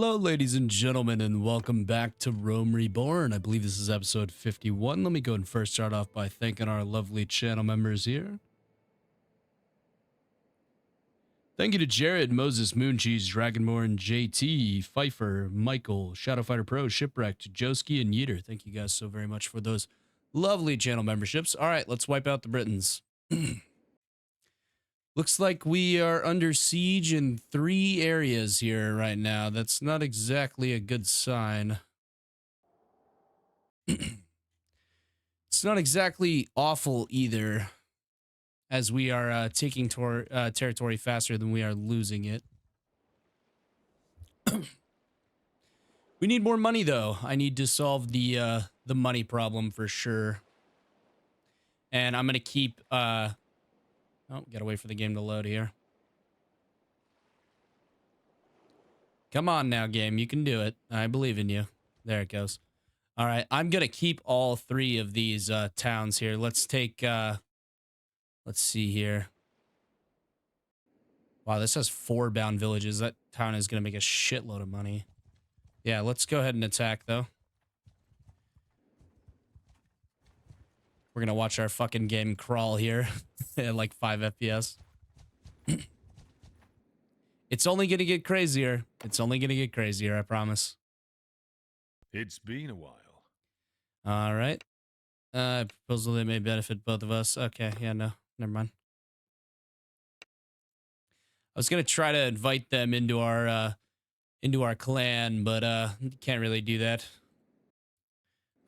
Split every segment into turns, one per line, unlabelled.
Hello, ladies and gentlemen, and welcome back to Rome Reborn. I believe this is episode 51. Let me go and first start off by thanking our lovely channel members here. Thank you to Jared, Moses, Mooncheese, Dragonborn, JT, Pfeiffer, Michael, Shadowfighter Pro, Shipwrecked, Joski, and Yeeter. Thank you guys so very much for those lovely channel memberships. All right, let's wipe out the Britons. Looks like we are under siege in 3 areas here right now. That's not exactly a good sign. It's not exactly awful either, as we are taking territory faster than we are losing it. We need more money, though. I need to solve the money problem for sure. And I'm gonna keep oh, gotta wait for the game to load here. Come on now, game. You can do it. I believe in you. There it goes. All right, I'm gonna keep all 3 of these towns here. Let's take let's see here. Wow, this has 4 bound villages. That town is gonna make a shitload of money. Yeah, let's go ahead and attack though. We're gonna watch our fucking game crawl here at like 5 FPS. It's only gonna get crazier. It's only gonna get crazier, I promise.
It's been a while.
All right. Proposal that may benefit both of us. Okay, yeah, no, never mind. I was gonna try to invite them into our clan, but can't really do that.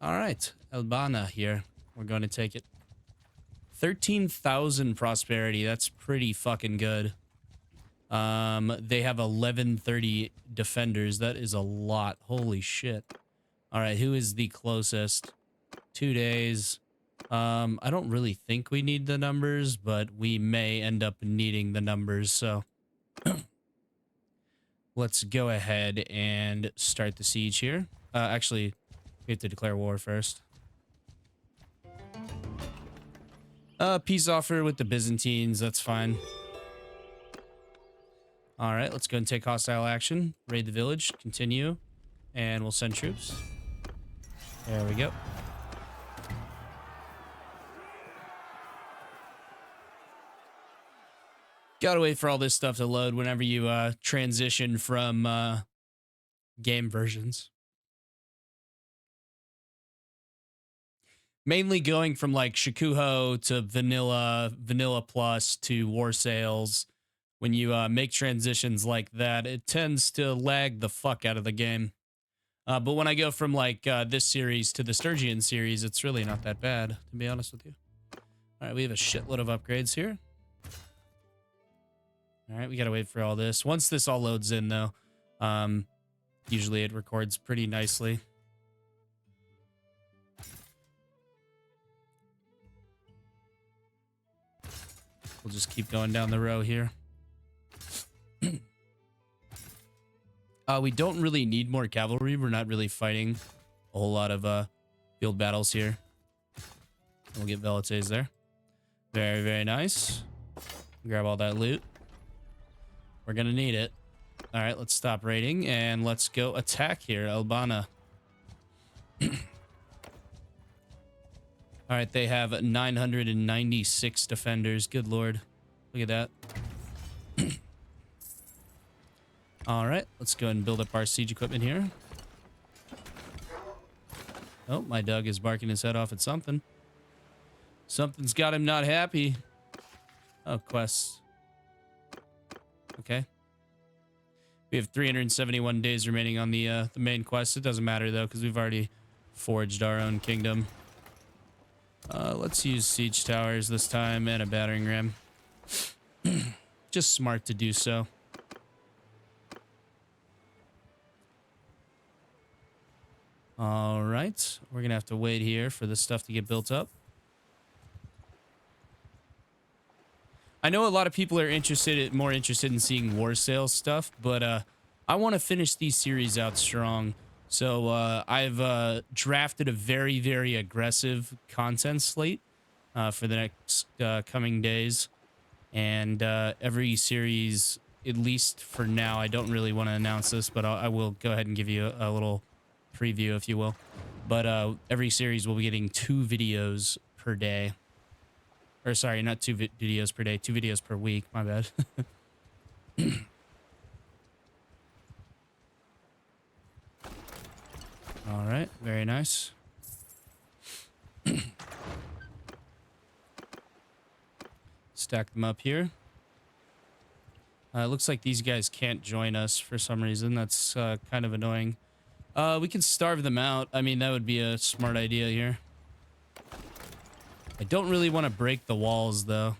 All right, Albana here. We're going to take it. 13,000 prosperity. That's pretty fucking good. They have 1130 defenders. That is a lot. Holy shit. All right, who is the closest? 2 days. I don't really think we need the numbers, but we may end up needing the numbers, so let's go ahead and start the siege here. Actually, we have to declare war first. Peace offer with the Byzantines. That's fine. All right, let's go and take hostile action. Raid the village. Continue. And we'll send troops. There we go. Gotta wait for all this stuff to load whenever you transition from game versions. Mainly going from like Shikuho to Vanilla Plus to War Sales. When you make transitions like that, it tends to lag the fuck out of the game. But when I go from like this series to the Sturgian series, it's really not that bad, to be honest with you. All right, we have a shitload of upgrades here. All right, we gotta wait for all this. Once this all loads in, though, usually it records pretty nicely. We'll just keep going down the row here. We don't really need more cavalry. We're not really fighting a whole lot of field battles here. We'll get Velites there. Very, very nice. Grab all that loot. We're gonna need it. All right, let's stop raiding and let's go attack here, Albana. All right, they have 996 defenders. Good lord. Look at that. All right, let's go and build up our siege equipment here. Oh, my dog is barking his head off at something. Something's got him not happy. Oh, quests. Okay. We have 371 days remaining on the main quest. It doesn't matter, though, because we've already forged our own kingdom. Let's use siege towers this time and a battering ram. Just smart to do so. All right. We're going to have to wait here for this stuff to get built up. I know a lot of people are more interested in seeing war sales stuff, but I want to finish these series out strong. So I've drafted a very, very aggressive content slate for the next coming days. And every series at least for now, I don't really want to announce this, but I will go ahead and give you a little preview, if you will. But every series will be getting 2 videos per day. Or sorry, not 2 videos per day, 2 videos per week. My bad. All right, very nice. Stack them up here. It looks like these guys can't join us for some reason. That's kind of annoying. We can starve them out. I mean, that would be a smart idea here. I don't really want to break the walls, though.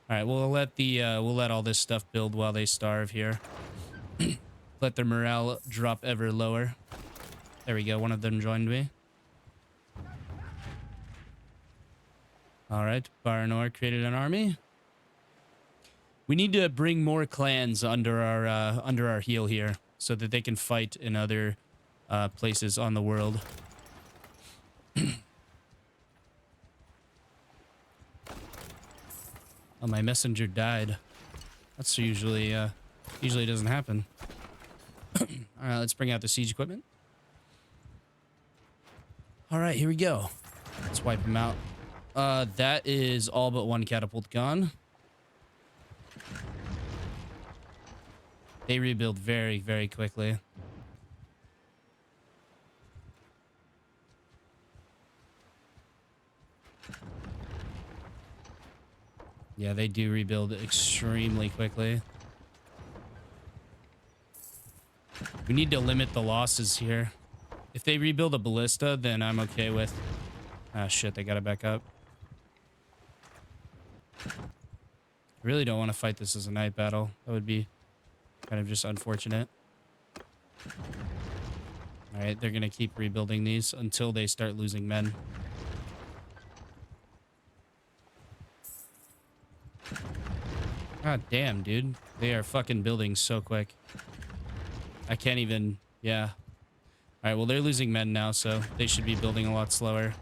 All right, we'll let all this stuff build while they starve here. Let their morale drop ever lower. There we go. One of them joined me. All right, Bannerlord created an army. We need to bring more clans under our heel here, so that they can fight in other places on the world. Oh, my messenger died. That's usually doesn't happen. All right, let's bring out the siege equipment. All right, here we go. Let's wipe them out. That is all but 1 catapult gone. They rebuild very, very quickly. Yeah, they do rebuild extremely quickly. We need to limit the losses here. If they rebuild a ballista, then I'm okay with... Ah, shit, they gotta back up. I really don't want to fight this as a night battle. That would be kind of just unfortunate. All right, they're gonna keep rebuilding these until they start losing men. God damn, dude. They are fucking building so quick. I can't even... Yeah. All right, well, they're losing men now, so they should be building a lot slower.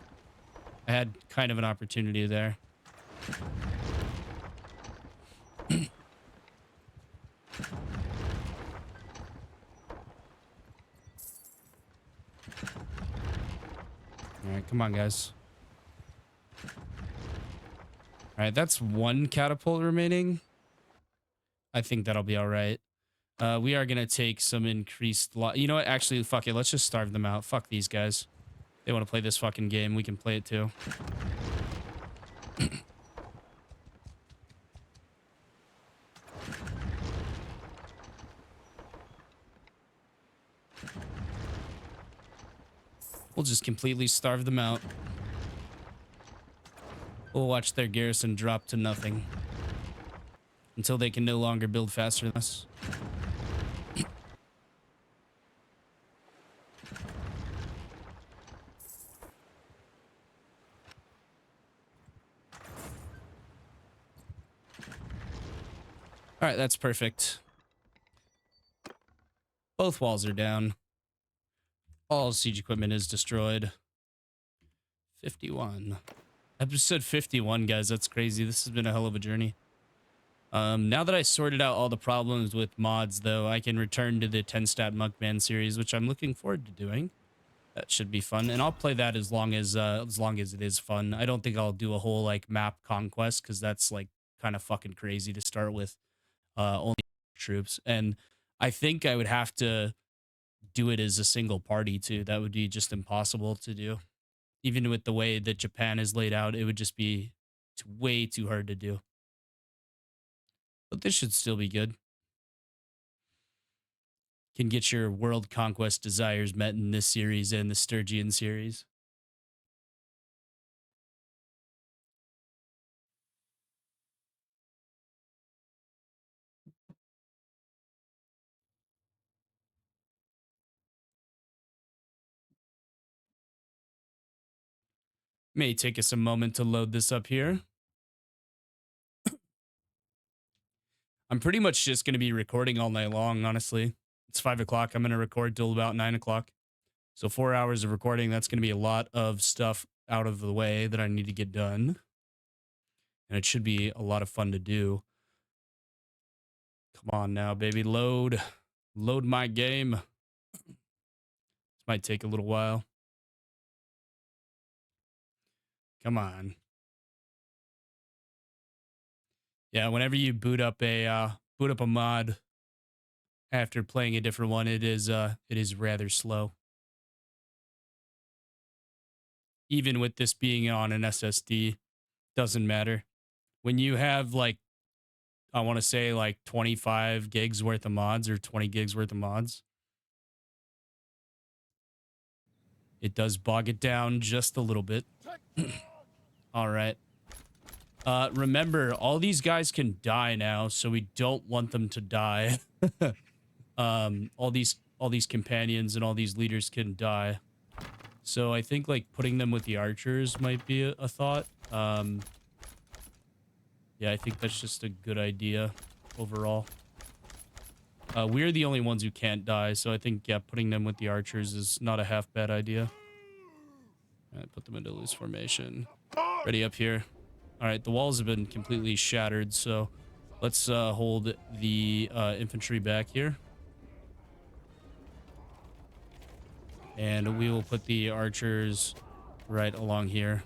I had kind of an opportunity there. All right, come on, guys. All right, that's 1 catapult remaining. I think that'll be all right. We are going to take some increased... You know what? Actually, fuck it. Let's just starve them out. Fuck these guys. They want to play this fucking game. We can play it too. We'll just completely starve them out. We'll watch their garrison drop to nothing. Until they can no longer build faster than us. All right, that's perfect. Both walls are down. All siege equipment is destroyed. 51. Episode 51, guys. That's crazy. This has been a hell of a journey. Now that I sorted out all the problems with mods, though, I can return to the 10-stat Monkman series, which I'm looking forward to doing. That should be fun, and I'll play that as long as it is fun. I don't think I'll do a whole like map conquest because that's like kind of fucking crazy to start with only troops, and I think I would have to do it as a single party too. That would be just impossible to do, even with the way that Japan is laid out. It would just be way too hard to do. But this should still be good. Can get your world conquest desires met in this series and the Sturgian series. May take us a moment to load this up here. I'm pretty much just going to be recording all night long, honestly. It's 5 o'clock. I'm going to record till about 9 o'clock. So 4 hours of recording. That's going to be a lot of stuff out of the way that I need to get done. And it should be a lot of fun to do. Come on now, baby. Load. Load my game. This might take a little while. Come on. Yeah, whenever you boot up a mod after playing a different one, it is rather slow. Even with this being on an SSD, doesn't matter. When you have like, I want to say like 25 gigs worth of mods or 20 gigs worth of mods, it does bog it down just a little bit. All right. Remember, all these guys can die now, so we don't want them to die. All these companions and all these leaders can die. So I think like putting them with the archers might be a thought. Yeah, I think that's just a good idea overall. We're the only ones who can't die, so I think, yeah, putting them with the archers is not a half bad idea. All right, put them into loose formation. Ready up here. All right, the walls have been completely shattered, so let's hold the infantry back here. And we will put the archers right along here,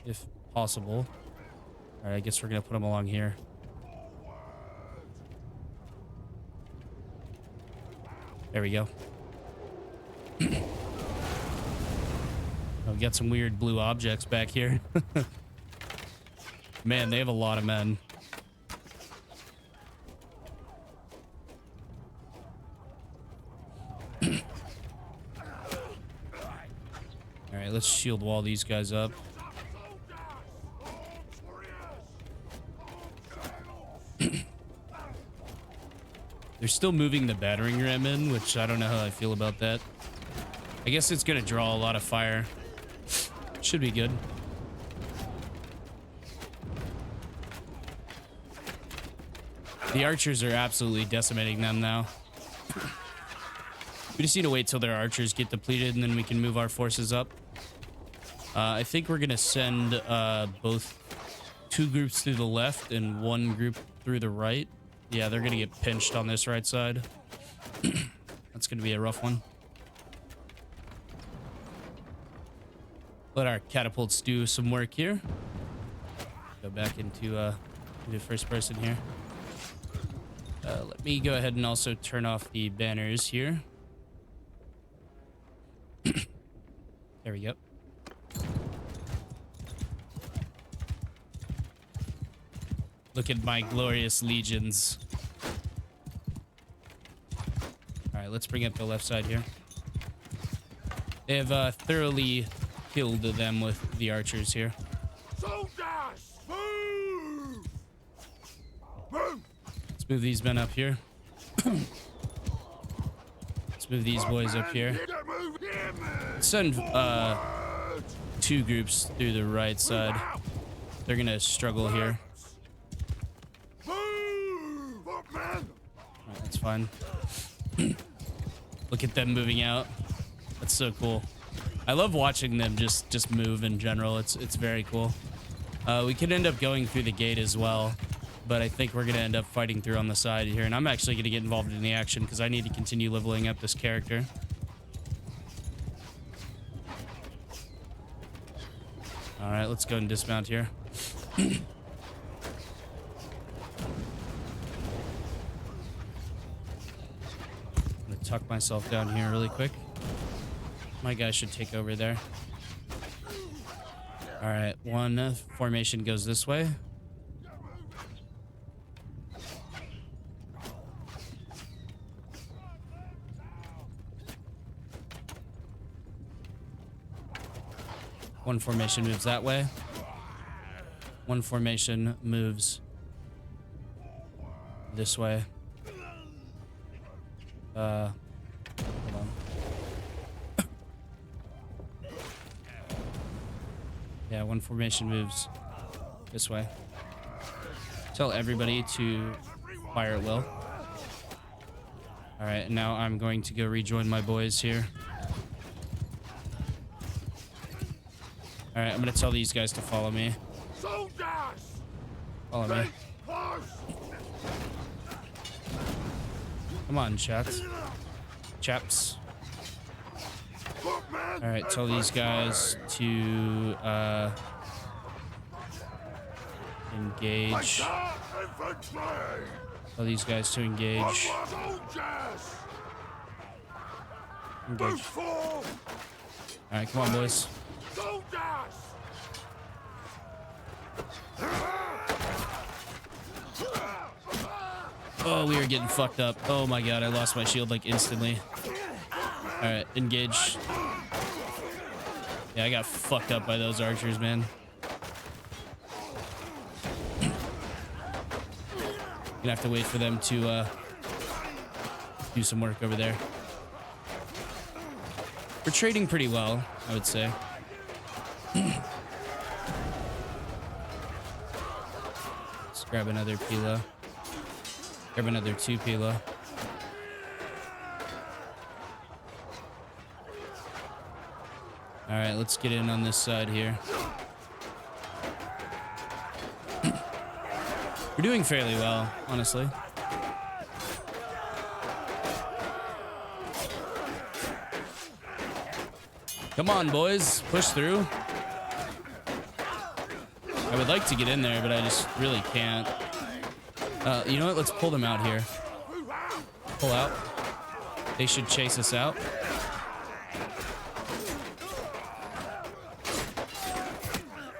if possible. All right, I guess we're going to put them along here. There we go. Oh, we got some weird blue objects back here. Man, they have a lot of men. All right, let's shield wall these guys up. They're still moving the battering ram in, which I don't know how I feel about that. I guess it's going to draw a lot of fire. Should be good. The archers are absolutely decimating them now. We just need to wait till their archers get depleted, and then we can move our forces up. I think we're going to send both 2 groups through the left and 1 group through the right. Yeah, they're going to get pinched on this right side. That's going to be a rough one. Let our catapults do some work here. Go back into first person here. Let me go ahead and also turn off the banners here. There we go. Look at my glorious legions. All right, let's bring up the left side here. They have thoroughly killed them with the archers here. Let's move these men up here. Let's move these boys up here. Let's send 2 groups through the right side. They're gonna struggle here. Right, that's fine. Look at them moving out. That's so cool. I love watching them just move in general. It's very cool. We could end up going through the gate as well, but I think we're gonna end up fighting through on the side here, and I'm actually gonna get involved in the action because I need to continue leveling up this character. All right, let's go and dismount here. I'm gonna tuck myself down here really quick. My guy should take over there. All right, 1 formation goes this way. One formation moves that way. 1 formation moves this way. Hold on. Yeah, 1 formation moves this way. Tell everybody to fire at will. All right, and now I'm going to go rejoin my boys here. All right, I'm going to tell these guys to follow me. Follow me. Come on, chaps. Chaps. All right, tell these guys to engage. Tell these guys to engage. Engage. All right, come on, boys. Oh, we are getting fucked up. Oh my god, I lost my shield like instantly. All right, engage. Yeah, I got fucked up by those archers, man. Gonna have to wait for them to do some work over there. We're trading pretty well, I would say. Let's grab another Pila. Grab another 2 Pila. All right, let's get in on this side here. We're doing fairly well, honestly. Come on, boys. Push through. I would like to get in there, but I just really can't. You know what? Let's pull them out here. Pull out. They should chase us out.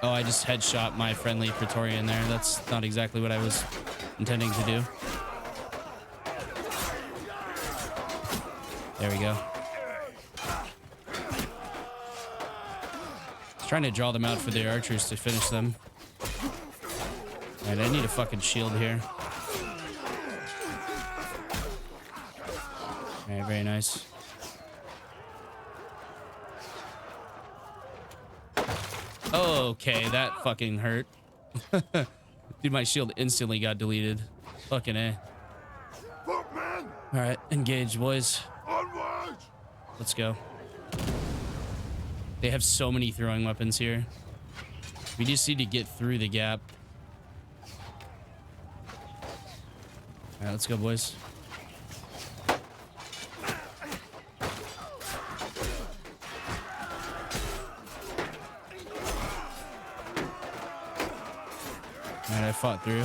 Oh, I just headshot my friendly Praetorian there. That's not exactly what I was intending to do. There we go. Trying to draw them out for their archers to finish them. All right, I need a fucking shield here. All right, very nice. Okay, that fucking hurt. Dude, my shield instantly got deleted. Fucking A. All right, engage, boys. Let's go. They have so many throwing weapons here. We just need to get through the gap. All right, let's go, boys. All right, I fought through.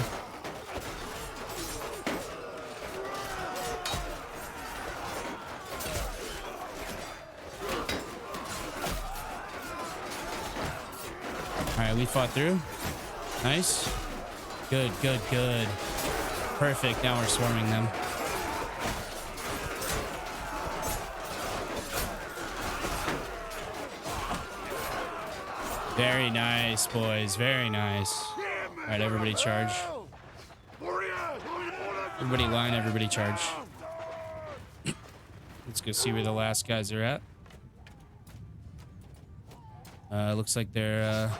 All right, we fought through. Nice. Good, good, good. Perfect. Now we're swarming them. Very nice, boys. Very nice. All right, everybody charge. Everybody line, everybody charge. Let's go see where the last guys are at. Looks like they're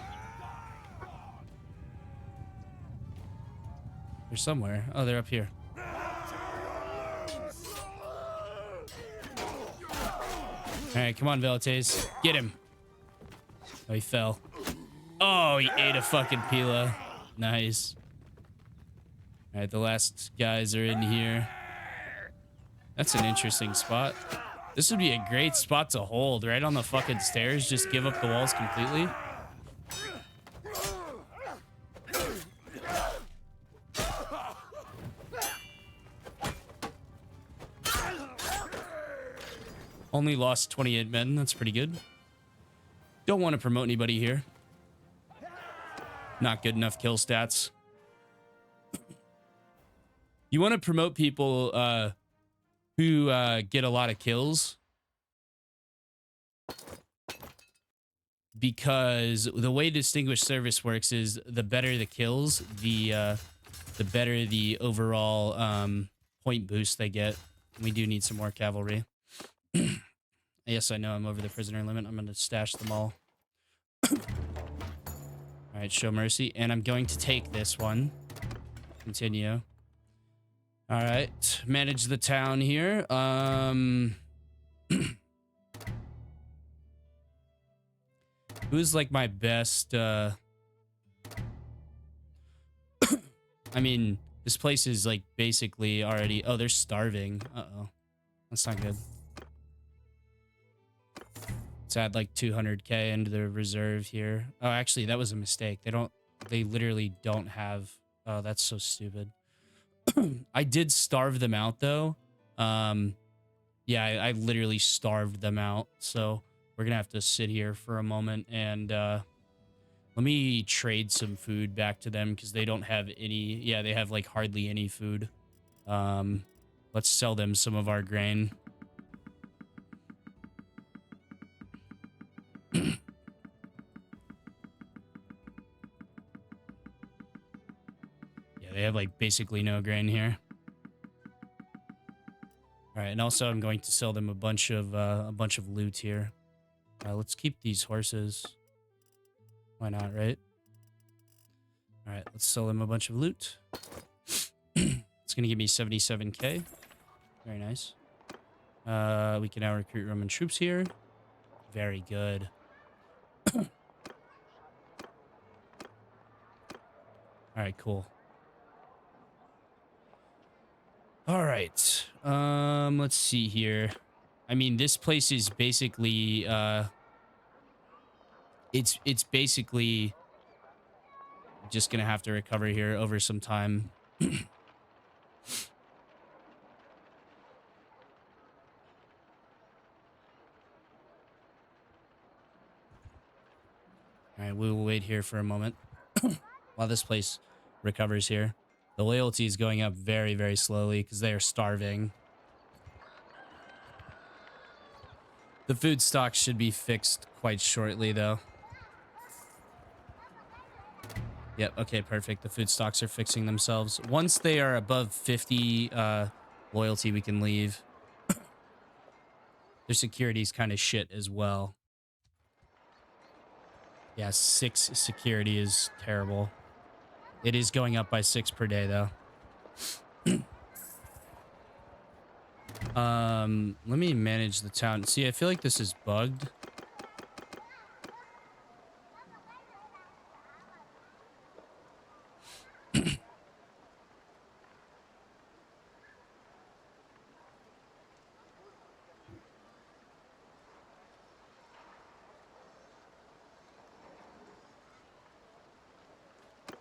somewhere. Oh, they're up here. All right, come on, Velites. Get him. Oh, he fell. Oh, he ate a fucking Pila. Nice. All right, the last guys are in here. That's an interesting spot. This would be a great spot to hold, right on the fucking stairs. Just give up the walls completely. Only lost 28 men. That's pretty good. Don't want to promote anybody here. Not good enough kill stats. You want to promote people who get a lot of kills, because the way distinguished service works is the better the kills, the better the overall point boost they get. We do need some more cavalry. Yes, I know I'm over the prisoner limit. I'm going to stash them all. All right, show mercy. And I'm going to take this one. Continue. All right, manage the town here. Who's like my best? I mean, This place is like basically already... Oh, they're starving. Uh-oh. That's not good. Let's add like 200k into the reserve here. Oh, actually, that was a mistake. They literally don't have... Oh, that's so stupid. I did starve them out though. Yeah, I literally starved them out. So we're gonna have to sit here for a moment and let me trade some food back to them because they don't have any. Yeah, they have like hardly any food. Let's sell them some of our grain. Yeah, they have like basically no grain here. All right, and also I'm going to sell them a bunch of loot here. Let's keep these horses. Why not, right? All right, let's sell them a bunch of loot. It's gonna give me 77k. Very nice. We can now recruit Roman troops here. Very good. All right, cool. All right. Let's see here. I mean, this place is basically it's basically just gonna have to recover here over some time. All right, we will wait here for a moment while this place recovers here. The loyalty is going up very, very slowly because they are starving. The food stock should be fixed quite shortly, though. Yep, okay, perfect. The food stocks are fixing themselves. Once they are above 50 loyalty, we can leave. Their security is kind of shit as well. Yeah, 6 security is terrible. It is going up by 6 per day, though. Let me manage the town. See, I feel like this is bugged.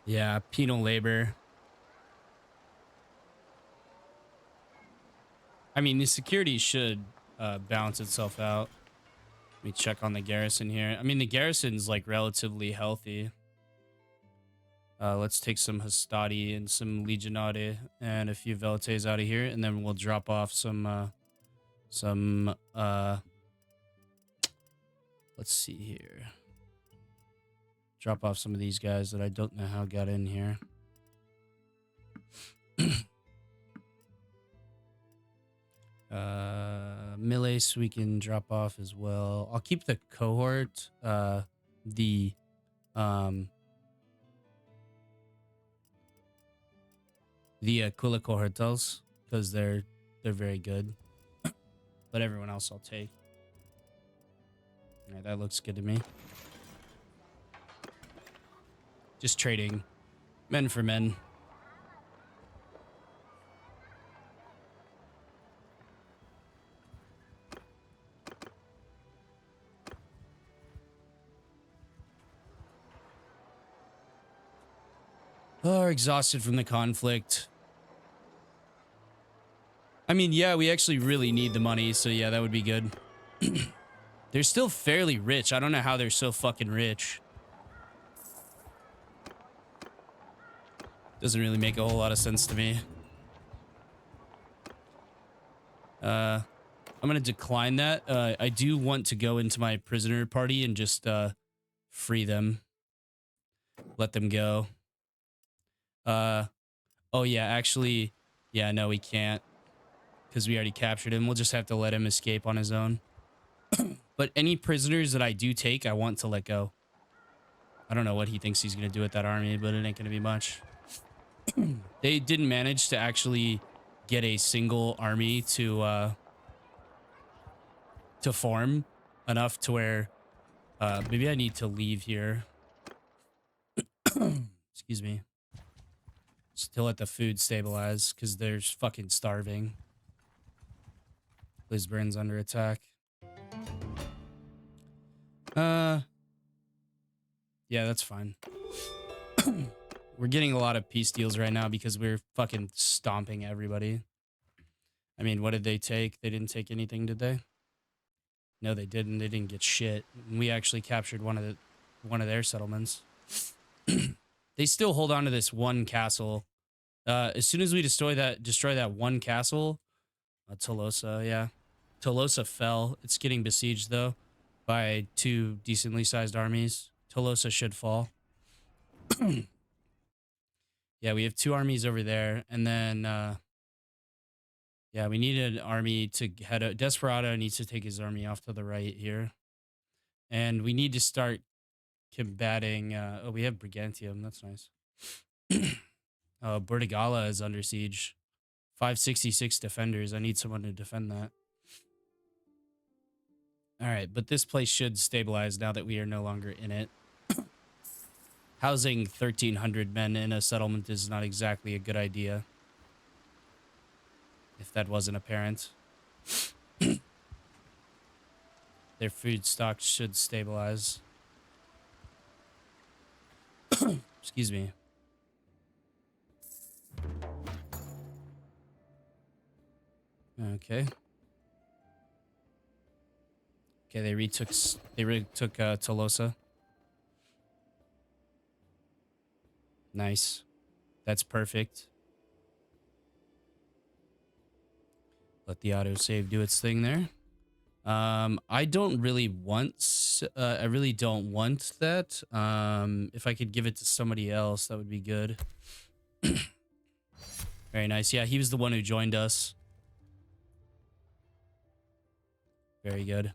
Yeah, penal labor. I mean, the security should balance itself out. Let me check on the garrison here. I mean, the garrison's like relatively healthy. Let's take some Hastati and some Legionati and a few Velites out of here, and then we'll drop off some let's see here. Drop off some of these guys that I don't know how got in here. Miles we can drop off as well. I'll keep the cohort, the Kula cohortals, because they're very good. But everyone else I'll take. All right, that looks good to me. Just trading men for men. Oh, exhausted from the conflict. I mean, yeah, we actually really need the money, so yeah, that would be good. They're still fairly rich. I don't know how they're so fucking rich. Doesn't really make a whole lot of sense to me. I'm gonna decline that. I do want to go into my prisoner party and just free them. Let them go. Oh yeah, actually, yeah, no, we can't. Because we already captured him. We'll just have to let him escape on his own. But any prisoners that I do take, I want to let go. I don't know what he thinks he's going to do with that army, but it ain't going to be much. They didn't manage to actually get a single army to form enough to where maybe I need to leave here. Excuse me. Just to let the food stabilize, because they're fucking starving. Lisburn's under attack. Yeah, that's fine. We're getting a lot of peace deals right now because we're fucking stomping everybody. I mean, what did they take? They didn't take anything, did they? No, they didn't. They didn't get shit. And we actually captured one of their settlements. They still hold on to this one castle. As soon as we destroy that one castle, Tolosa, yeah. Tolosa fell. It's getting besieged though by 2 decently sized armies. Tolosa should fall. Yeah, we have 2 armies over there, and then yeah, we need an army to head out. Desperado needs to take his army off to the right here. And we need to start combating oh, we have Brigantium, that's nice. Bordigala is under siege. 566 defenders. I need someone to defend that. All right, but this place should stabilize now that we are no longer in it. Housing 1,300 men in a settlement is not exactly a good idea. If that wasn't apparent. Their food stock should stabilize. Excuse me. Okay. Okay, they retook Tolosa. Nice. That's perfect. Let the autosave do its thing there. I don't really want I really don't want that. If I could give it to somebody else, that would be good. Very nice. Yeah, he was the one who joined us. Very good.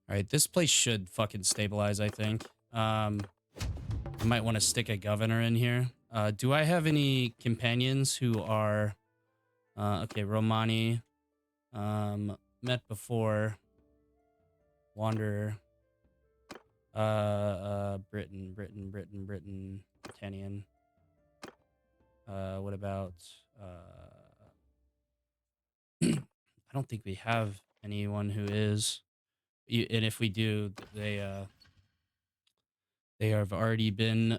All right, this place should fucking stabilize, I think. I might want to stick a governor in here. Do I have any companions who are okay, Romani, met before, Wanderer, Britain, Britannian. What about I don't think we have anyone who is, and if we do, they have already been,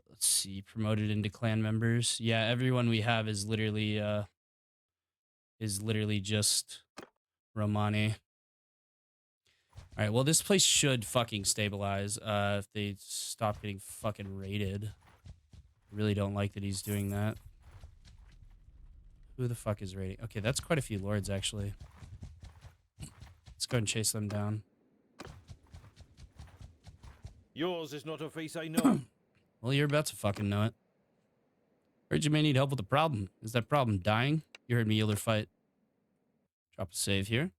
let's see, promoted into clan members. Yeah, everyone we have is literally just Romani. All right, well, this place should fucking stabilize if they stop getting fucking raided. I really don't like that he's doing that. Who the fuck is raiding? Okay, that's quite a few lords, actually. Let's go and chase them down.
Yours is not a face I know.
Well, you're about to fucking know it. Heard you may need help with the problem. Is that problem dying? You heard me yield or fight. Drop a save here.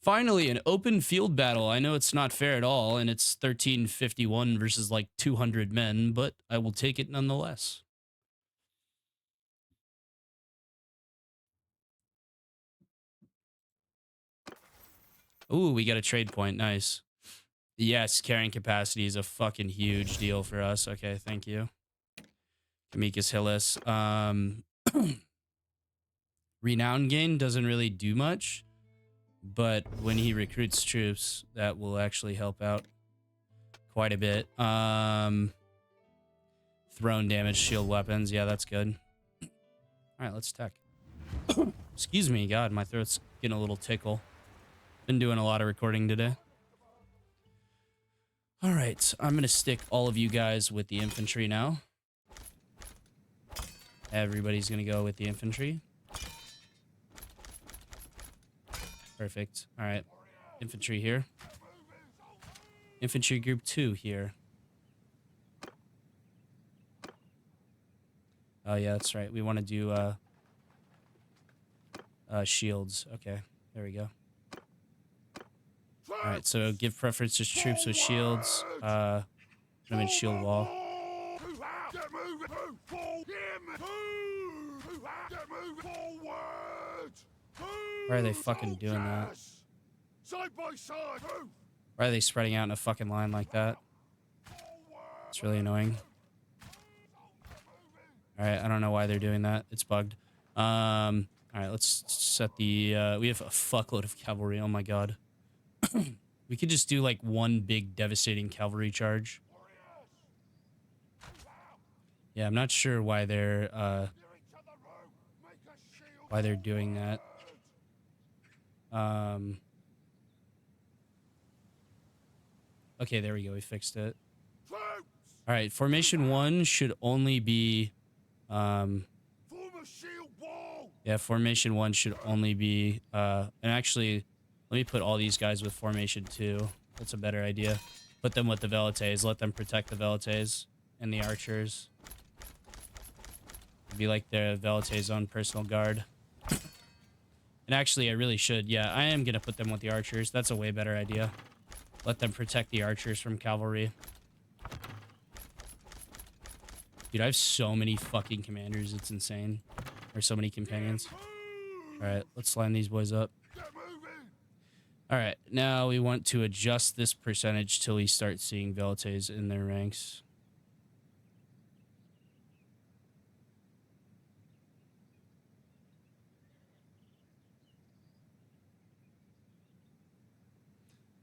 Finally, an open field battle. I know it's not fair at all, and it's 1351 versus like 200 men, but I will take it nonetheless. Ooh, we got a trade point. Nice. Yes, carrying capacity is a fucking huge deal for us. Okay, thank you. Kamika's Hillis. Renown gain doesn't really do much, but when he recruits troops, that will actually help out quite a bit. Thrown damage, shield weapons. Yeah, that's good. All right, let's tech. Excuse me, God, my throat's getting a little tickle. Been doing a lot of recording today. All right, I'm going to stick all of you guys with the infantry now. Everybody's going to go with the infantry. Perfect. All right, infantry here. Infantry group 2 here. Oh, yeah, that's right. We want to do shields. Okay, there we go. All right, so give preference to troops with shields. Put them in shield wall. Why are they fucking doing that? Why are they spreading out in a fucking line like that? It's really annoying. All right, I don't know why they're doing that. It's bugged. All right, let's set the... we have a fuckload of cavalry. Oh my god. We could just do like one big devastating cavalry charge. Yeah, I'm not sure why they're doing that. Okay, there we go. We fixed it. All right, formation 1 should only be yeah, formation 1 should only be and actually let me put all these guys with formation 2. That's a better idea. Put them with the velites. Let them protect the velites and the archers. Be like the velites' own personal guard. And actually, I really should. Yeah, I am going to put them with the archers. That's a way better idea. Let them protect the archers from cavalry. Dude, I have so many fucking commanders. It's insane. Or so many companions. All right, let's line these boys up. All right, now we want to adjust this percentage till we start seeing velites in their ranks.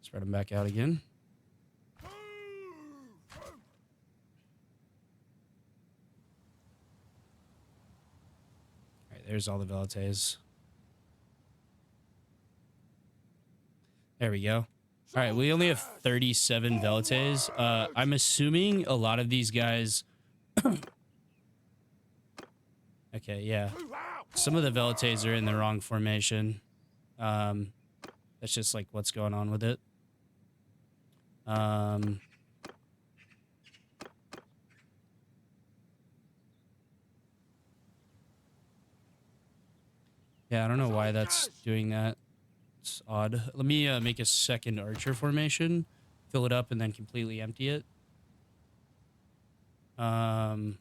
Spread them back out again. All right, there's all the velites. There we go. All right, we only have 37 velites. I'm assuming a lot of these guys... Okay, yeah. Some of the velites are in the wrong formation. That's just like what's going on with it. Yeah, I don't know why that's doing that. It's odd. Let me make a second archer formation, fill it up, and then completely empty it. And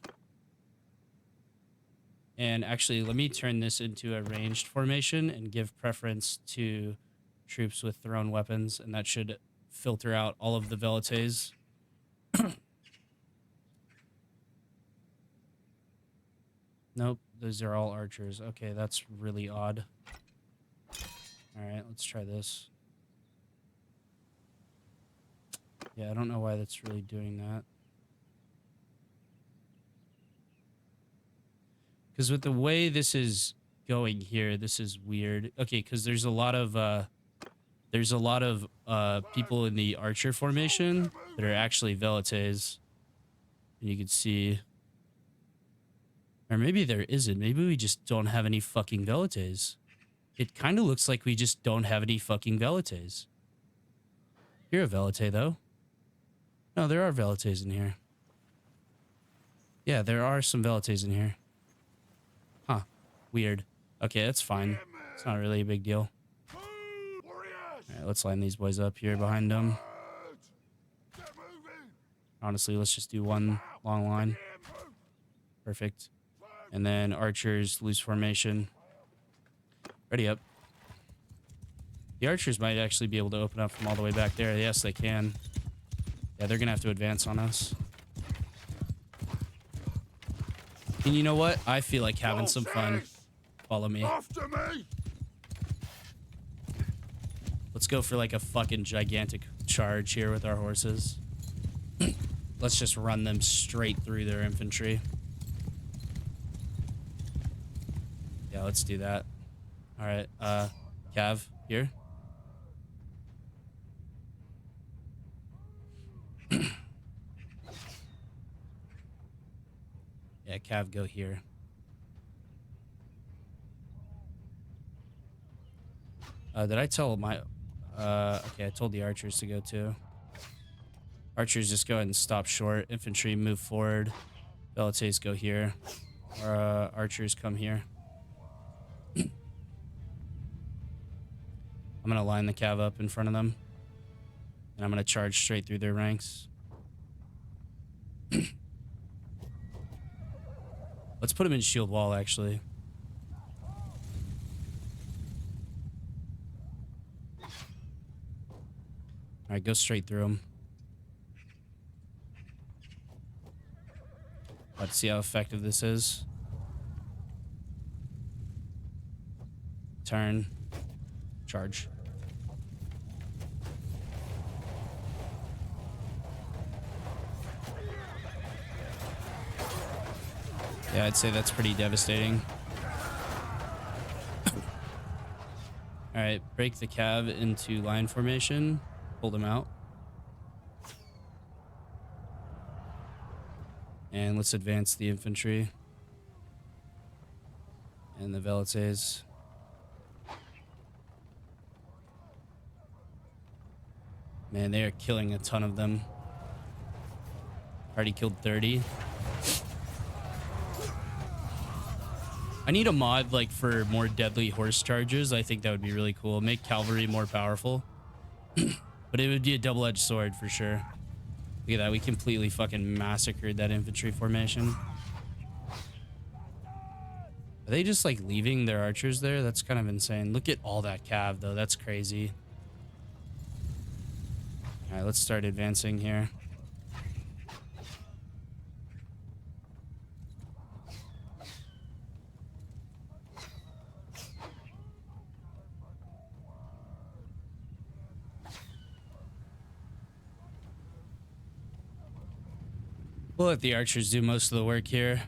actually, let me turn this into a ranged formation and give preference to troops with thrown weapons, and that should filter out all of the velites. Nope, those are all archers. Okay, that's really odd. All right, let's try this. Yeah, I don't know why that's really doing that. Because with the way this is going here, this is weird. Okay, because there's a lot of people in the archer formation that are actually velites. And you can see, or maybe there isn't. Maybe we just don't have any fucking velites. It kind of looks like we just don't have any fucking velites. You're a velite, though. No, there are velites in here. Yeah, there are some velites in here. Huh. Weird. Okay, that's fine. It's not really a big deal. Alright, let's line these boys up here behind them. Honestly, let's just do one long line. Perfect. And then archers, loose formation. Ready up. The archers might actually be able to open up from all the way back there. Yes, they can. Yeah, they're going to have to advance on us. And you know what? I feel like having some fun. Follow me. Let's go for like a fucking gigantic charge here with our horses. Let's just run them straight through their infantry. Yeah, let's do that. All right, Cav, here. Yeah, Cav, go here. Did I tell my... okay, I told the archers to go too. Archers, just go ahead and stop short. Infantry, move forward. Velites, go here. Or, archers, come here. I'm gonna line the cav up in front of them. And I'm gonna charge straight through their ranks. Let's put them in shield wall, actually. Alright, go straight through them. Let's see how effective this is. Turn. Charge. Yeah, I'd say that's pretty devastating. All right, break the cav into line formation. Pull them out. And let's advance the infantry. And the velites. Man, they are killing a ton of them. Already killed 30. I need a mod like for more deadly horse charges. I think that would be really cool. Make cavalry more powerful. But it would be a double-edged sword for sure. Look at that. We completely fucking massacred that infantry formation. Are they just like leaving their archers there? That's kind of insane. Look at all that cav though. That's crazy. All right, let's start advancing here. We'll let the archers do most of the work here.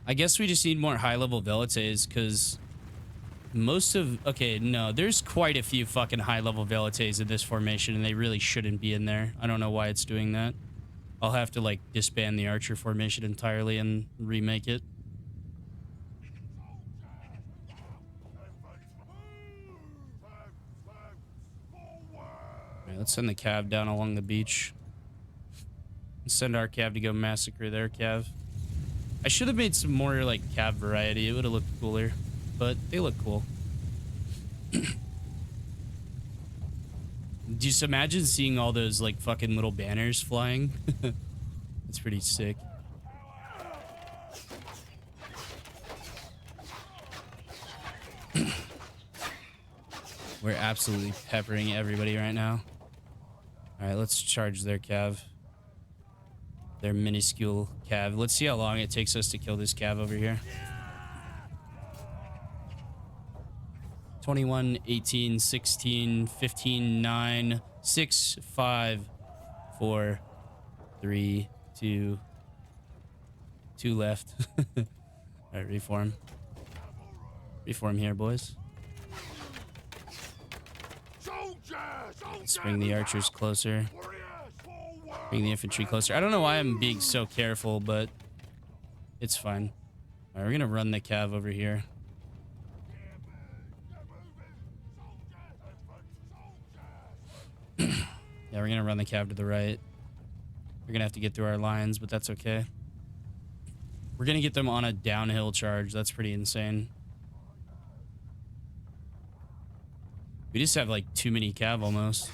I guess we just need more high-level velites because most of... Okay, no, there's quite a few fucking high-level velites in this formation and they really shouldn't be in there. I don't know why it's doing that. I'll have to, like, disband the archer formation entirely and remake it. Alright, let's send the cav down along the beach. Send our cav to go massacre their cav. I should have made some more like cav variety. It would have looked cooler, but they look cool. Just imagine seeing all those like fucking little banners flying. It's pretty sick. We're absolutely peppering everybody right now. All right, let's charge their cav. Their minuscule cav. Let's see how long it takes us to kill this cav over here. 21, 18, 16, 15, 9, 6, 5, 4, 3, 2, 2 left. All right, reform. Reform here, boys. Let's bring the archers closer. Bring the infantry closer. I don't know why I'm being so careful, but it's fine. All right, we're gonna run the cav over here. Yeah, we're gonna run the cav to the right. We're gonna have to get through our lines, but that's okay. We're gonna get them on a downhill charge. That's pretty insane. We just have like too many cav almost.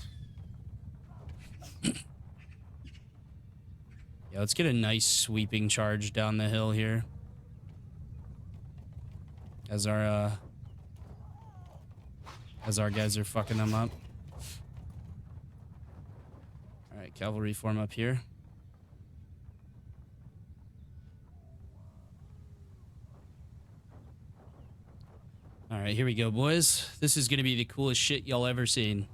Yeah, let's get a nice sweeping charge down the hill here. As our guys are fucking them up. All right, cavalry form up here. All right, here we go, boys. This is gonna be the coolest shit y'all ever seen.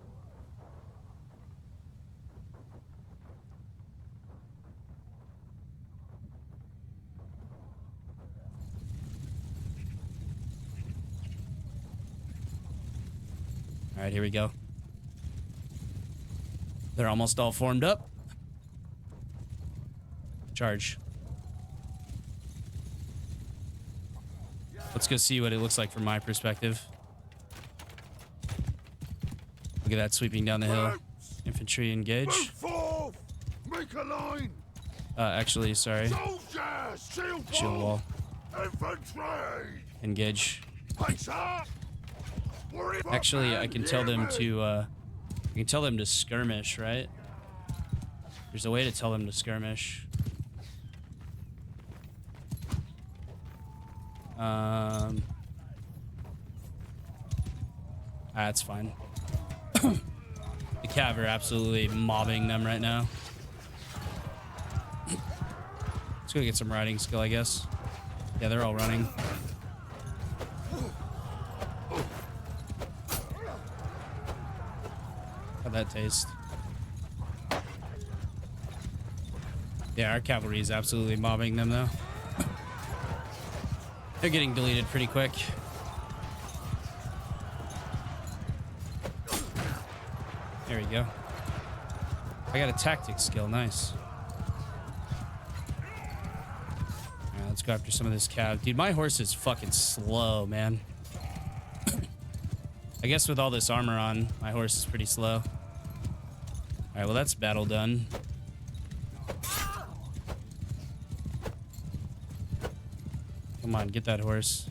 All right, here we go. They're almost all formed up. Charge. Let's go see what it looks like from my perspective. Look at that sweeping down the hill. Infantry engage.
Make a line.
Actually, sorry. Shield wall.
Infantry.
Engage.
Pace up.
Actually, I can tell them to skirmish, right? There's a way to tell them to skirmish. That's fine. The cav are absolutely mobbing them right now. go get some riding skill, I guess. Yeah, they're all running. How'd that taste? Yeah, our cavalry is absolutely mobbing them, though. They're getting deleted pretty quick. There we go. I got a tactics skill. Nice. All right, let's go after some of this cav. Dude, my horse is fucking slow, man. I guess with all this armor on, my horse is pretty slow. All right, well, that's battle done. Come on, get that horse.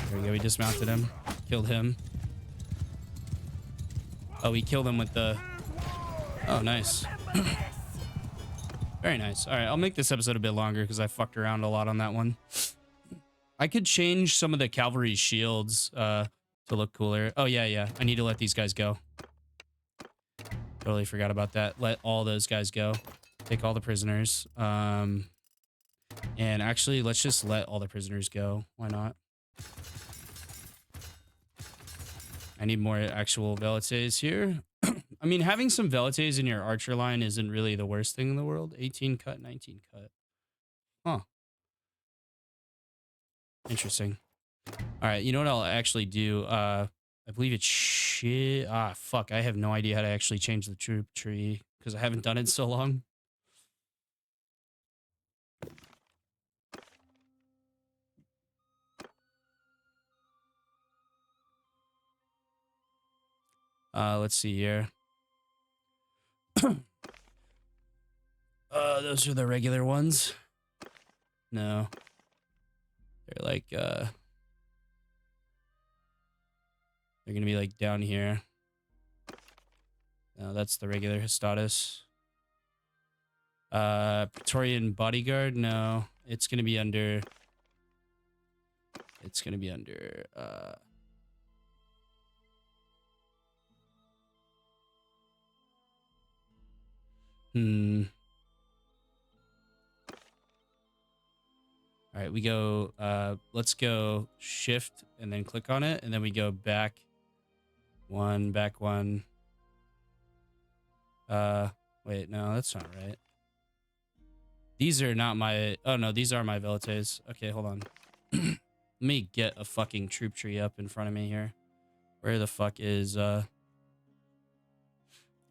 There we go. We dismounted him. Killed him. Oh, we killed him with the... Oh, nice. Very nice. All right, I'll make this episode a bit longer because I fucked around a lot on that one. I could change some of the cavalry shields to look cooler. Oh, yeah. I need to let these guys go. Totally forgot about that. Let all those guys go. Take all the prisoners. And actually, let's just let all the prisoners go. Why not? I need more actual velites here. I mean, having some velites in your archer line isn't really the worst thing in the world. 18 cut, 19 cut. Huh. Interesting. All right, you know what I'll actually do? I believe it's shit. Ah, fuck. I have no idea how to actually change the troop tree because I haven't done it in so long. Let's see here. Those are the regular ones. No. They're like, they're gonna be like down here. No, that's the regular Hestatus. Praetorian Bodyguard, no. It's gonna be under... It's gonna be under, All right, we go, let's go shift and then click on it. And then we go back one. Wait, no, that's not right. These are not my, oh no, these are my velites. Okay, hold on. Let me get a fucking troop tree up in front of me here. Where the fuck is, where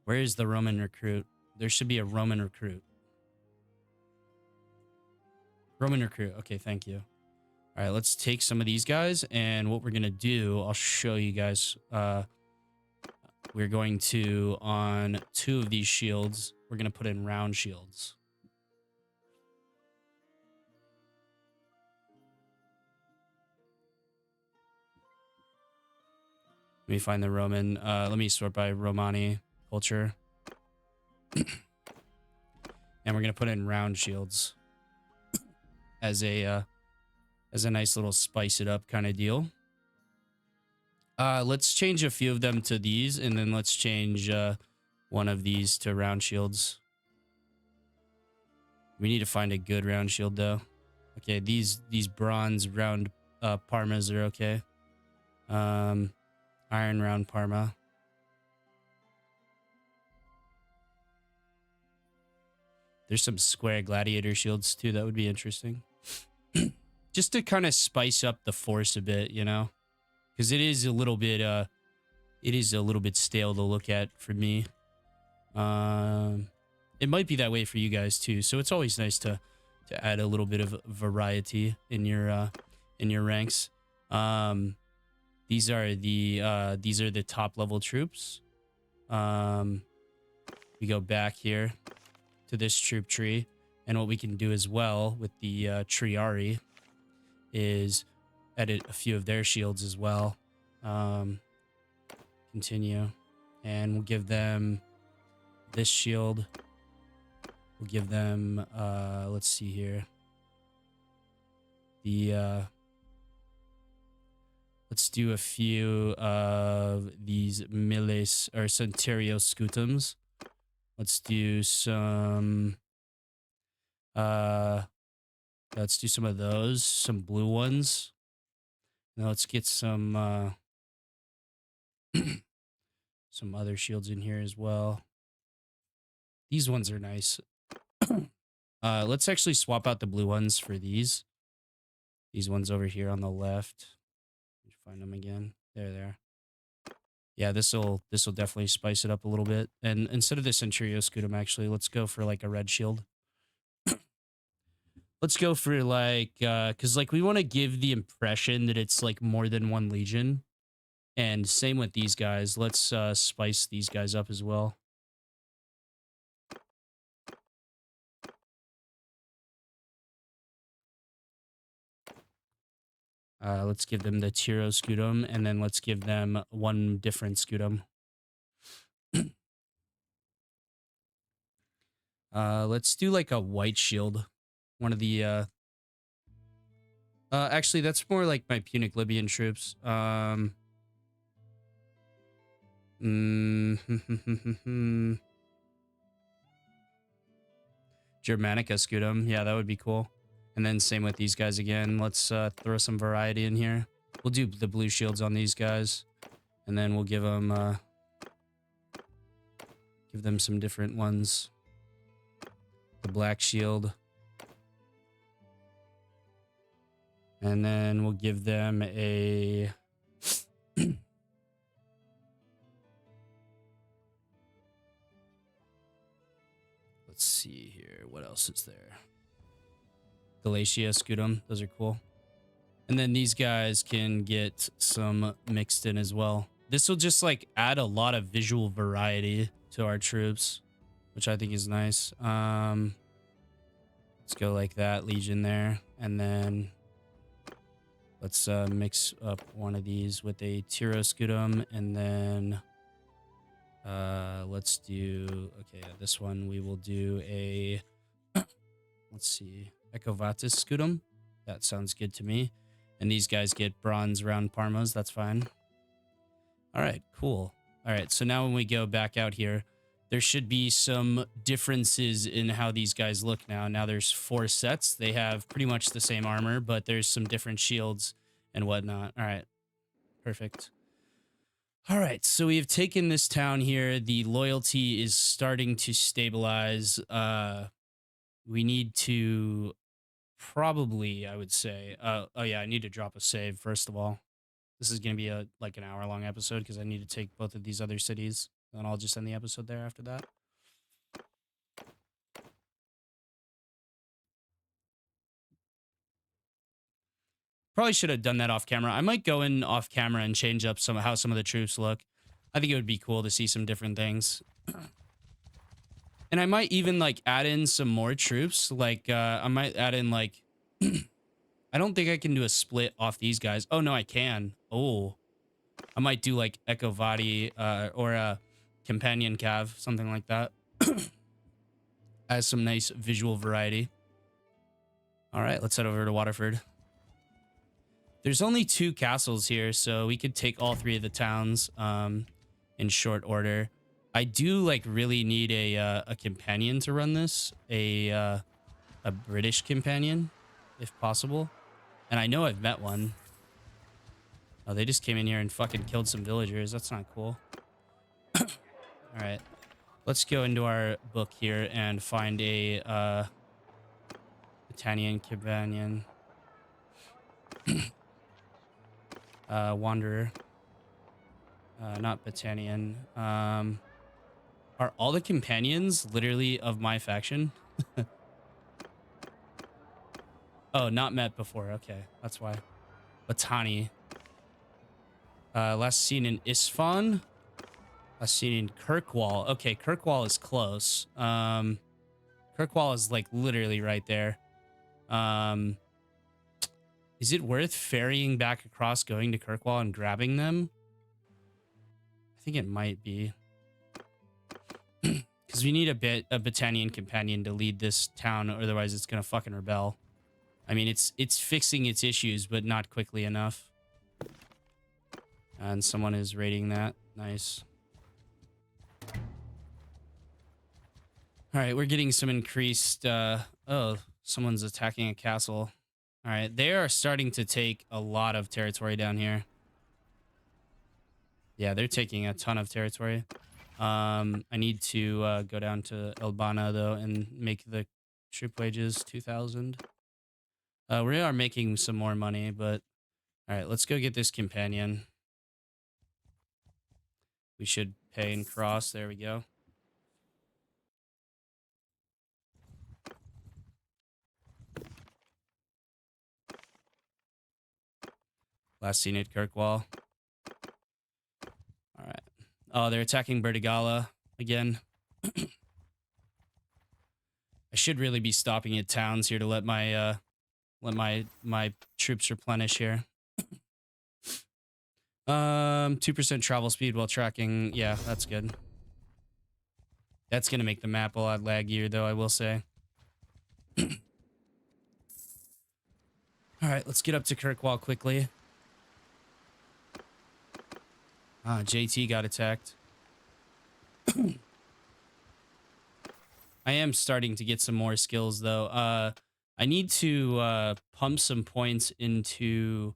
is the Roman recruit? There should be a Roman recruit. Roman recruit. Okay, thank you. All right, let's take some of these guys. And what we're going to do, I'll show you guys. We're going to, on 2 of these shields, we're going to put in round shields. Let me find the Roman. Let me sort by Romani culture. And we're going to put in round shields. As a nice little spice it up kind of deal. Let's change a few of them to these, and then let's change one of these to round shields. We need to find a good round shield though. Okay, these bronze round Parmas are okay. Iron round Parma. There's some square gladiator shields too. That would be interesting. Just to kind of spice up the force a bit, you know, because it is a little bit stale to look at for me. It might be that way for you guys too. So it's always nice to add a little bit of variety in your ranks. These are the top level troops. We go back here to this troop tree, and what we can do as well with the Triari is edit a few of their shields as well. Continue, and we'll give them this shield. We'll give them let's see here, let's do a few of these Miles or Centurio Scutums. Let's do some let's do some of those, some blue ones. Now let's get some some other shields in here as well. These ones are nice. Let's actually swap out the blue ones for these. These ones over here on the left. Find them again. There. Yeah, this'll definitely spice it up a little bit. And instead of the Centurio Scutum, actually, let's go for like a red shield. Let's go for like because like we want to give the impression that it's like more than one legion. And same with these guys. Let's spice these guys up as well. Let's give them the Tiro Scutum, and then let's give them one different Scutum. Let's do like a white shield. One of the actually that's more like my Punic Libyan troops. Germanica Scutum. Yeah, that would be cool. And then same with these guys again. Let's throw some variety in here. We'll do the blue shields on these guys. And then we'll give them some different ones. The black shield. And then we'll give them a let's see here. What else is there? Galatia Scutum. Those are cool. And then these guys can get some mixed in as well. This will just like add a lot of visual variety to our troops, which I think is nice. Let's go like that, Legion there. And then let's mix up one of these with a Tiro Scutum. And then let's do, okay, this one we will do a, let's see, Ecovatus Scutum. That sounds good to me. And these guys get bronze round Parmas. That's fine. All right, cool. All right, so now when we go back out here, there should be some differences in how these guys look now. Now there's 4 sets. They have pretty much the same armor, but there's some different shields and whatnot. All right, perfect. All right, so we have taken this town here. The loyalty is starting to stabilize. We need to probably, I would say, oh yeah, I need to drop a save first of all. This is going to be like an hour-long episode because I need to take both of these other cities. And I'll just end the episode there after that. Probably should have done that off camera. I might go in off camera and change up how some of the troops look. I think it would be cool to see some different things. And I might even like add in some more troops. Like I might add in like I don't think I can do a split off these guys. Oh no, I can. Oh. I might do like Echo Vadi or a Companion Cav, something like that. Has some nice visual variety. All right, let's head over to Waterford. There's only 2 castles here, so we could take all 3 of the towns in short order. I do like really need a companion to run this, a British companion, if possible. And I know I've met one. Oh, they just came in here and fucking killed some villagers. That's not cool. All right. Let's go into our book here and find a Britannian companion. Wanderer. Not Britannian. Are all the companions literally of my faction? Oh, not met before. Okay, that's why. Batani. Last seen in Isfahan. Last seen in Kirkwall. Okay, Kirkwall is close. Kirkwall is like literally right there. Is it worth ferrying back across, going to Kirkwall and grabbing them? I think it might be. Because we need a Britannian companion to lead this town, otherwise it's gonna fucking rebel. I mean, it's fixing its issues, but not quickly enough. And someone is raiding that. Nice. All right, we're getting some increased. Oh, someone's attacking a castle. All right, they are starting to take a lot of territory down here. Yeah, they're taking a ton of territory. I need to go down to Elbana though and make the troop wages 2,000. We are making some more money, but all right, let's go get this companion. We should pay and cross. There we go. Last seen at Kirkwall. All right. Oh, they're attacking Bertigala again. I should really be stopping at towns here to let my troops replenish here. 2% travel speed while tracking. Yeah, that's good. That's gonna make the map a lot laggier, though, I will say. All right, let's get up to Kirkwall quickly. JT got attacked. I am starting to get some more skills, though. I need to pump some points into,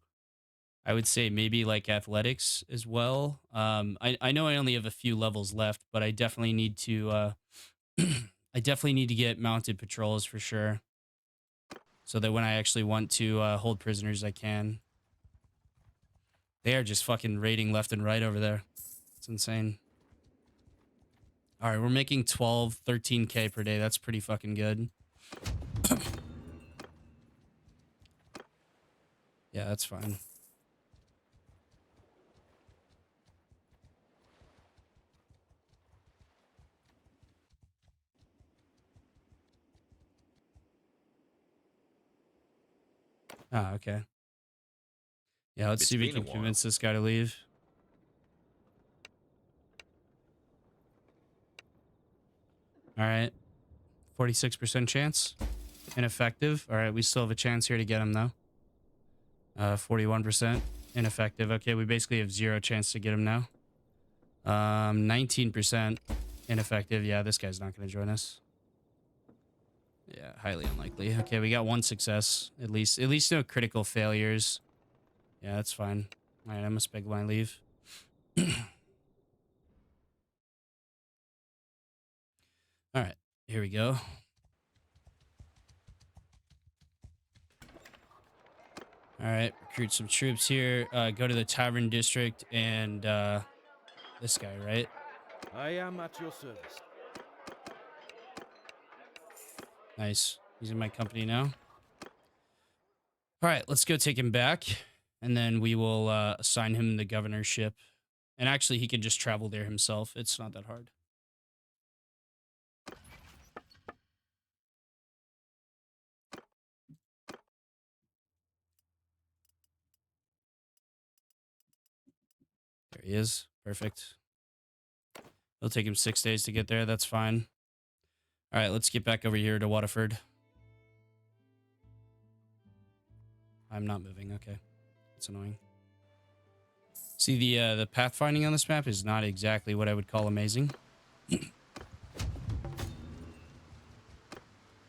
I would say, maybe like athletics as well. I know I only have a few levels left, but I definitely need to I definitely need to get mounted patrols for sure, so that when I actually want to hold prisoners, I can. They are just fucking raiding left and right over there. It's insane. All right, we're making 12, 13K per day. That's pretty fucking good. Yeah, that's fine. Ah, okay. Yeah, let's see if we can convince this guy to leave. All right. 46% chance. Ineffective. All right, we still have a chance here to get him, though. 41%. Ineffective. Okay, we basically have 0 chance to get him now. 19% ineffective. Yeah, this guy's not going to join us. Yeah, highly unlikely. Okay, we got 1 success. At least no critical failures. Yeah, that's fine. All right, I must beg my leave. All right, here we go. All right, recruit some troops here. Go to the Tavern District and this guy, right?
I am at your service.
Nice. He's in my company now. All right, let's go take him back, and then we will assign him the governorship. And actually, he can just travel there himself. It's not that hard. There he is. Perfect. It'll take him 6 days to get there. That's fine. All right, let's get back over here to Waterford. I'm not moving. Okay. It's annoying. See, the pathfinding on this map is not exactly what I would call amazing.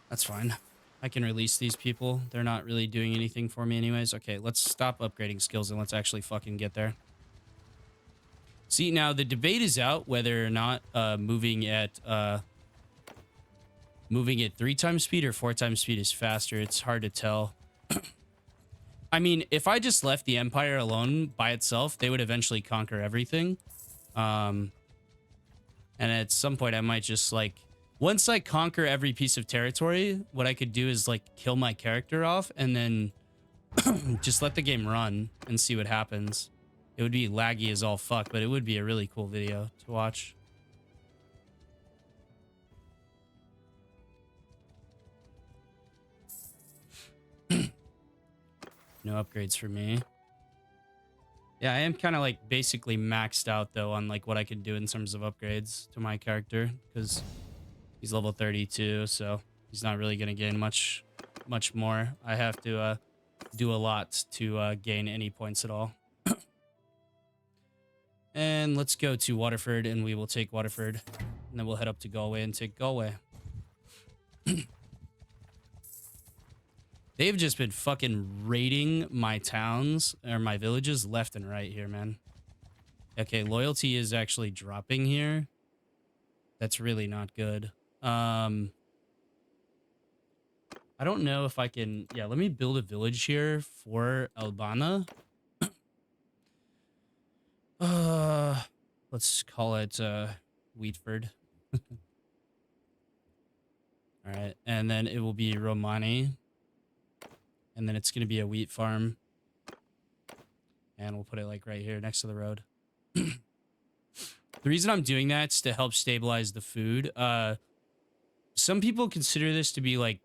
That's fine. I can release these people. They're not really doing anything for me anyways. Okay, let's stop upgrading skills and let's actually fucking get there. See, now the debate is out whether or not moving at 3 times speed or 4 times speed is faster. It's hard to tell. I mean, if I just left the Empire alone by itself, they would eventually conquer everything. And at some point, I might just, like, once I conquer every piece of territory, what I could do is, like, kill my character off and then just let the game run and see what happens. It would be laggy as all fuck, but it would be a really cool video to watch. No upgrades for me. Yeah, I am kind of like basically maxed out though on like what I could do in terms of upgrades to my character, because he's level 32, so he's not really gonna gain much more. I have to do a lot to gain any points at all. And let's go to Waterford, and we will take Waterford, and then we'll head up to Galway and take Galway. They've just been fucking raiding my towns or my villages left and right here, man. Okay, loyalty is actually dropping here. That's really not good. I don't know if I can... Yeah, let me build a village here for Albana. Let's call it Wheatford. All right, and then it will be Romani. And then it's going to be a wheat farm. And we'll put it like right here next to the road. The reason I'm doing that is to help stabilize the food. Some people consider this to be like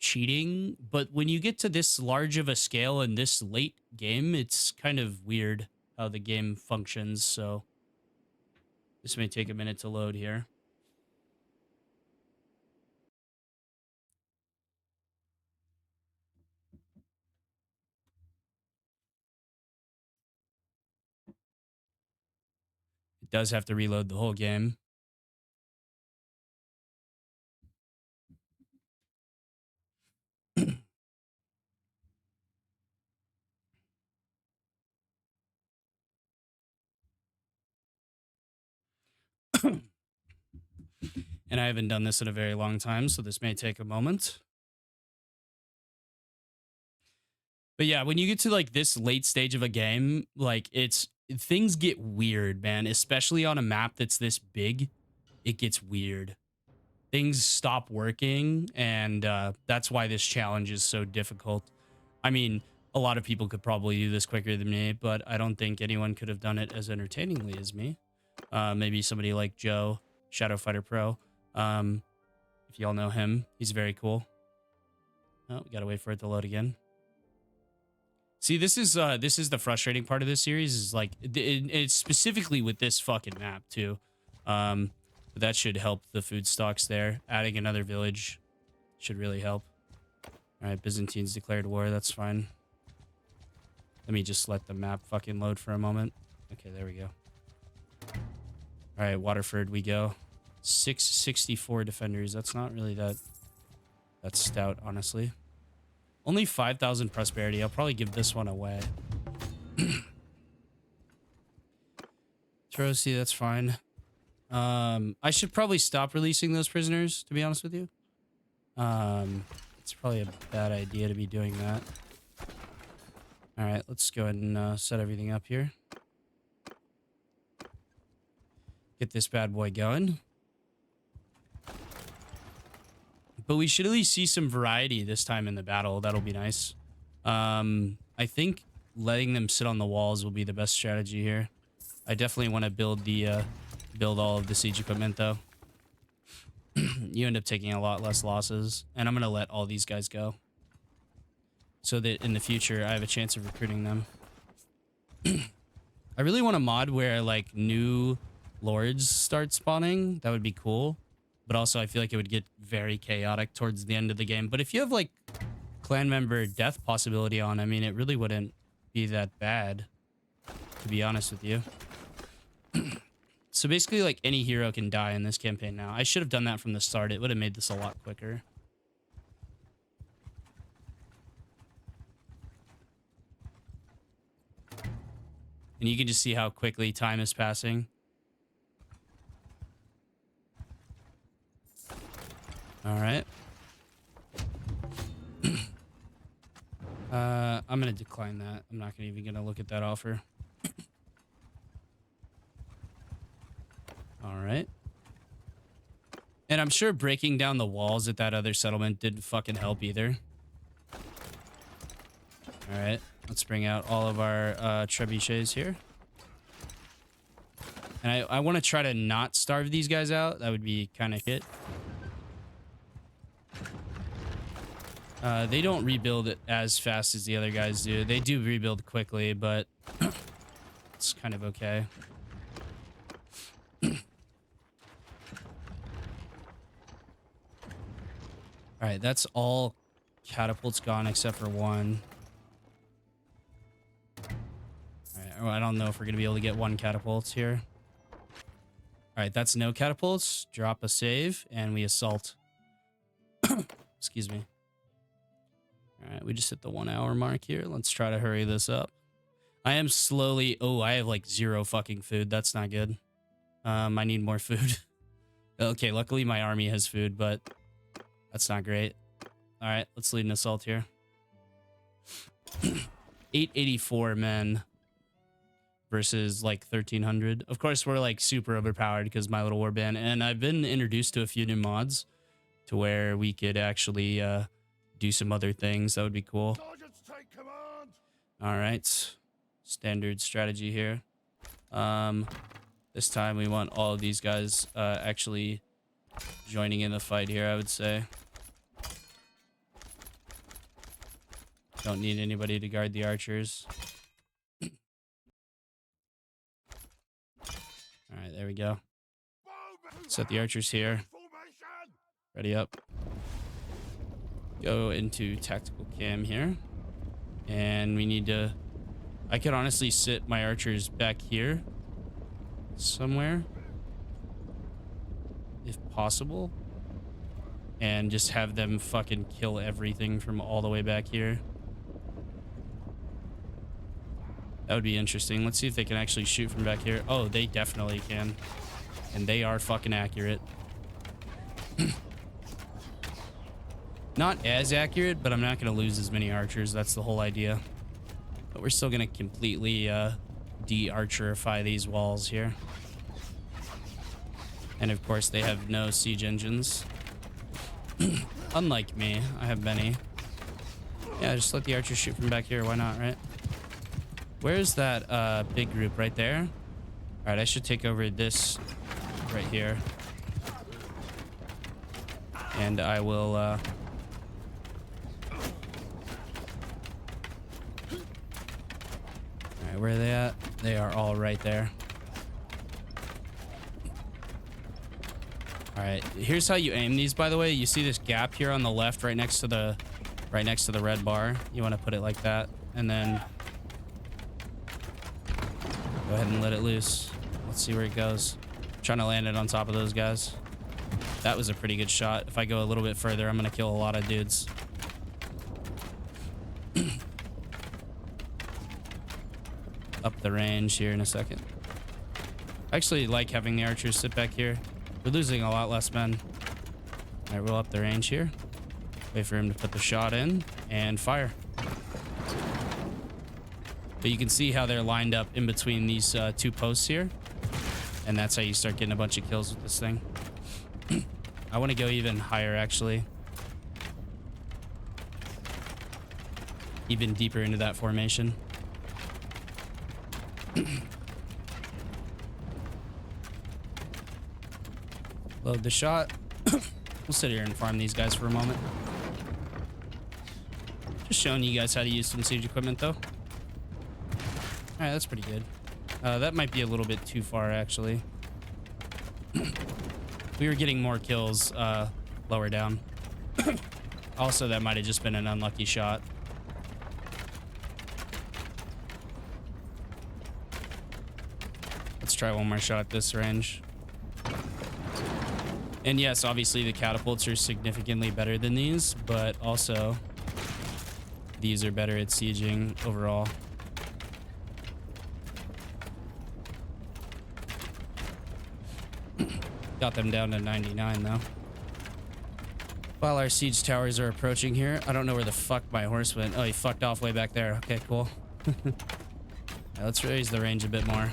cheating, but when you get to this large of a scale in this late game, it's kind of weird how the game functions. So this may take a minute to load here. It does have to reload the whole game. And I haven't done this in a very long time, so this may take a moment. But yeah, when you get to like this late stage of a game, like things get weird, man, especially on a map that's this big. It gets weird. Things stop working, and that's why this challenge is so difficult. I mean, a lot of people could probably do this quicker than me, but I don't think anyone could have done it as entertainingly as me. Maybe somebody like Joe, Shadow Fighter Pro. If y'all know him, he's very cool. Oh, we gotta wait for it to load again. See, this is the frustrating part of this series, is like it's specifically with this fucking map too. But that should help the food stocks there. Adding another village should really help. All right, Byzantines declared war. That's fine. Let me just let the map fucking load for a moment. Okay, there we go. All right, Waterford we go. 664 defenders. That's not really that stout, honestly. Only 5,000 prosperity. I'll probably give this one away. Trosi, that's fine. I should probably stop releasing those prisoners, to be honest with you. It's probably a bad idea to be doing that. All right, let's go ahead and set everything up here. Get this bad boy going. But we should at least see some variety this time in the battle. That'll be nice. I think letting them sit on the walls will be the best strategy here. I definitely want to build all of the siege equipment, though. You end up taking a lot less losses. And I'm going to let all these guys go, so that in the future, I have a chance of recruiting them. I really want a mod where, like, new lords start spawning. That would be cool. But also, I feel like it would get very chaotic towards the end of the game. But if you have, like, clan member death possibility on, I mean, it really wouldn't be that bad, to be honest with you. So basically, like, any hero can die in this campaign now. I should have done that from the start. It would have made this a lot quicker. And you can just see how quickly time is passing. All right. I'm going to decline that. I'm not even going to look at that offer. All right. And I'm sure breaking down the walls at that other settlement didn't fucking help either. All right. Let's bring out all of our trebuchets here. And I want to try to not starve these guys out. That would be kind of hit. They don't rebuild it as fast as the other guys do. They do rebuild quickly, but it's kind of okay. All right, that's all catapults gone except for one. All right, well, I don't know if we're going to be able to get one catapult here. All right, that's no catapults. Drop a save, and we assault. Excuse me. All right, we just hit the 1 hour mark here. Let's try to hurry this up. I am slowly... Oh, I have like 0 fucking food. That's not good. I need more food. Okay, luckily my army has food, but that's not great. All right, let's lead an assault here. 884 men versus like 1300. Of course, we're like super overpowered because my little warband. And I've been introduced to a few new mods to where we could actually do some other things. That would be cool.
Sergeants take command.
All right, standard strategy here. This time we want all of these guys actually joining in the fight here, I would say. Don't need anybody to guard the archers. All right, there we go. Set the archers here. Ready up. Go into tactical cam here. And we need to... I could honestly sit my archers back here somewhere, if possible, and just have them fucking kill everything from all the way back here. That would be interesting. Let's see if they can actually shoot from back here. Oh, they definitely can. And they are fucking accurate. Not as accurate, but I'm not going to lose as many archers. That's the whole idea. But we're still going to completely de-archerify these walls here. And of course, they have no siege engines. Unlike me, I have many. Yeah, just let the archers shoot from back here. Why not, right? Where's that big group? Right there? All right, I should take over this right here. And I will... All right, where are they at? They are all right there. All right, here's how you aim these, by the way. You see this gap here on the left, right next to the red bar. You want to put it like that, and then go ahead and let it loose. Let's see where it goes. I'm trying to land it on top of those guys. That was a pretty good shot. If I go a little bit further, I'm gonna kill a lot of dudes. Up the range here in a second. I actually like having the archers sit back here. We're losing a lot less men. All right, we'll up the range here. Wait for him to put the shot in and fire. But you can see how they're lined up in between these 2 posts here. And that's how you start getting a bunch of kills with this thing. I want to go even higher, actually. Even deeper into that formation. Load the shot. We'll sit here and farm these guys for a moment. Just showing you guys how to use some siege equipment, though. All right, that's pretty good. That might be a little bit too far, actually. We were getting more kills lower down. Also, that might have just been an unlucky shot. Let's try one more shot at this range. And yes, obviously the catapults are significantly better than these, but also these are better at sieging overall. Got them down to 99 though. While our siege towers are approaching here, I don't know where the fuck my horse went. Oh, he fucked off way back there. Okay, cool. Right, let's raise the range a bit more.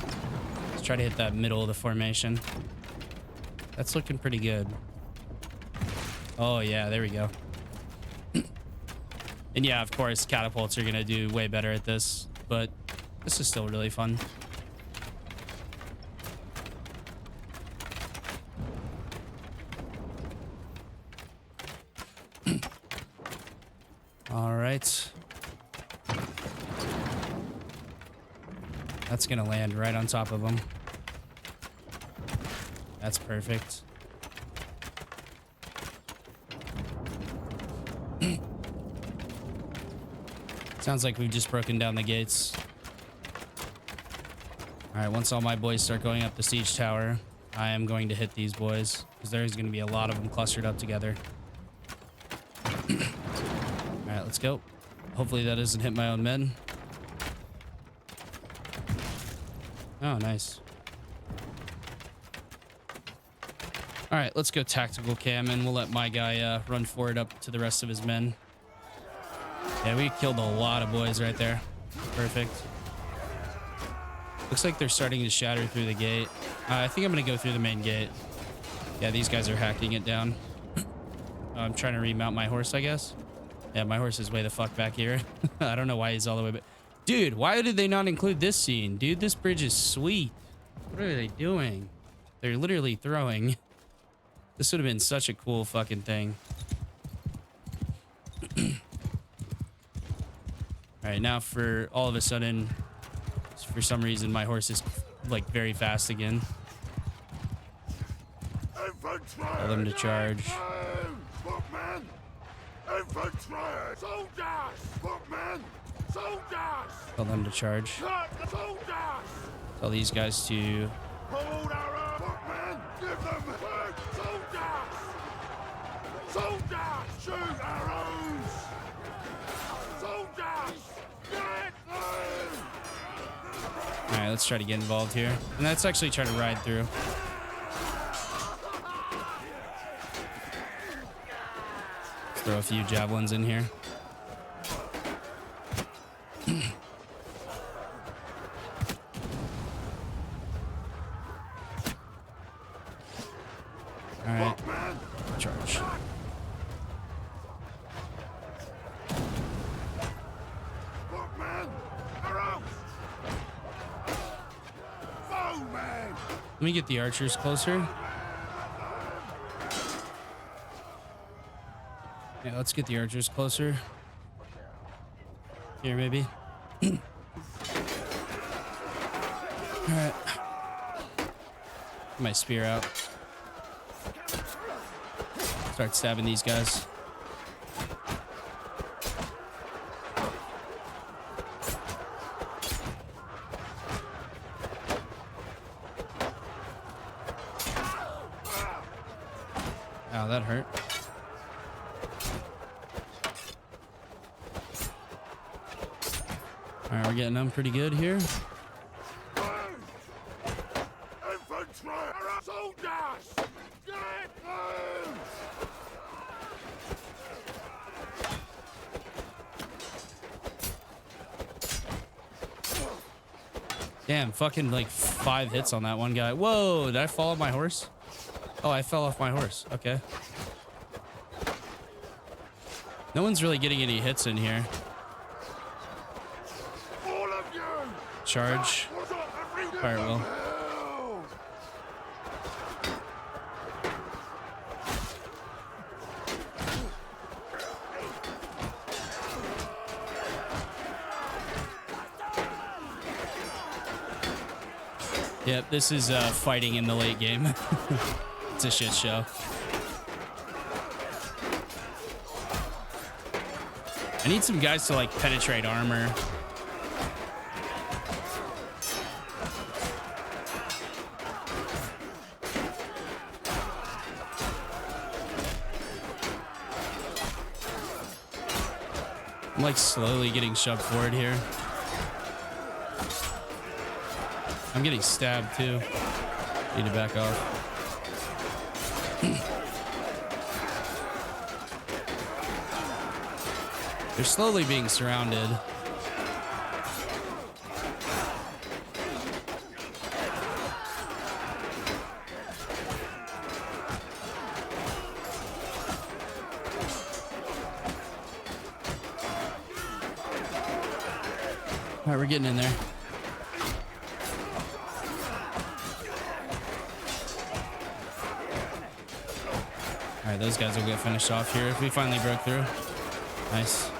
Let's try to hit that middle of the formation. That's looking pretty good. Oh yeah, there we go. And yeah, of course, catapults are gonna do way better at this, but this is still really fun. All right. That's gonna land right on top of them. That's perfect. Sounds like we've just broken down the gates. All right, once all my boys start going up the siege tower, I am going to hit these boys because there's going to be a lot of them clustered up together. Let's go. Hopefully that doesn't hit my own men. Oh, nice. All right, let's go tactical cam, and we'll let my guy run forward up to the rest of his men. Yeah, we killed a lot of boys right there. Perfect. Looks like they're starting to shatter through the gate. I think I'm going to go through the main gate. Yeah, these guys are hacking it down. I'm trying to remount my horse, I guess. Yeah, my horse is way the fuck back here. I don't know why he's all the way back. Dude, why did they not include this scene? Dude, this bridge is sweet. What are they doing? They're literally throwing. This would have been such a cool fucking thing. All right, now for all of a sudden, for some reason, my horse is like very fast again. Tell them to charge.
Footmen! Infantry! Soldiers! Footmen! Soldiers!
Tell them to charge.
Soldiers!
Tell these guys to...
Hold arrow! Footmen! Give them work! Soldiers! Soldiers! Shoot arrows! Soldiers! Get them!
All right, let's try to get involved here. And let's actually try to ride through. Throw a few javelins in here. All right, charge. Let me get the archers closer. Yeah, let's get the archers closer. Here, maybe. All right. Get my spear out. Start stabbing these guys. Ow, that hurt. All right, we're getting them pretty good here.
Infantry! Soldiers! Get them!
Damn, fucking like 5 hits on that one guy. Whoa, did I fall off my horse? Oh, I fell off my horse. Okay. No one's really getting any hits in here.
All of you!
Charge. Fire will. Yep, this is fighting in the late game. It's a shit show. I need some guys to like penetrate armor. I'm like slowly getting shoved forward here. I'm getting stabbed too. Need to back off. They're slowly being surrounded. All right, we're getting in there. All right, those guys will get finished off here if we finally broke through. Nice.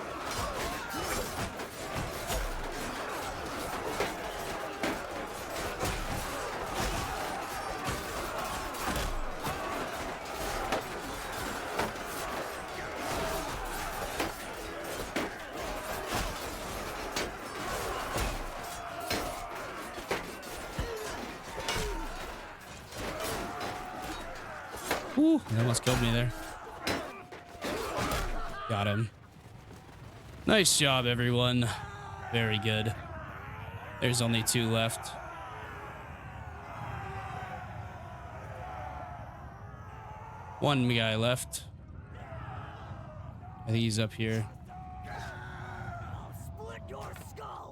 Whew, he almost killed me there. Got him. Nice job, everyone. Very good. There's only 2 left. One guy left. I think he's up here.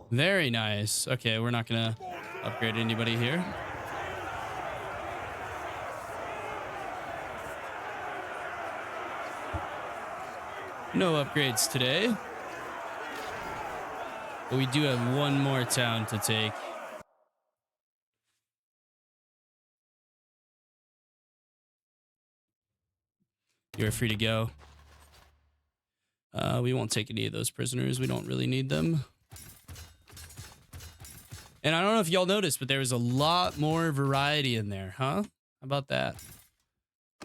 Very nice. Okay, we're not gonna upgrade anybody here. No upgrades today. But we do have one more town to take. You're free to go. We won't take any of those prisoners. We don't really need them. And I don't know if y'all noticed, but there was a lot more variety in there, huh? How about that?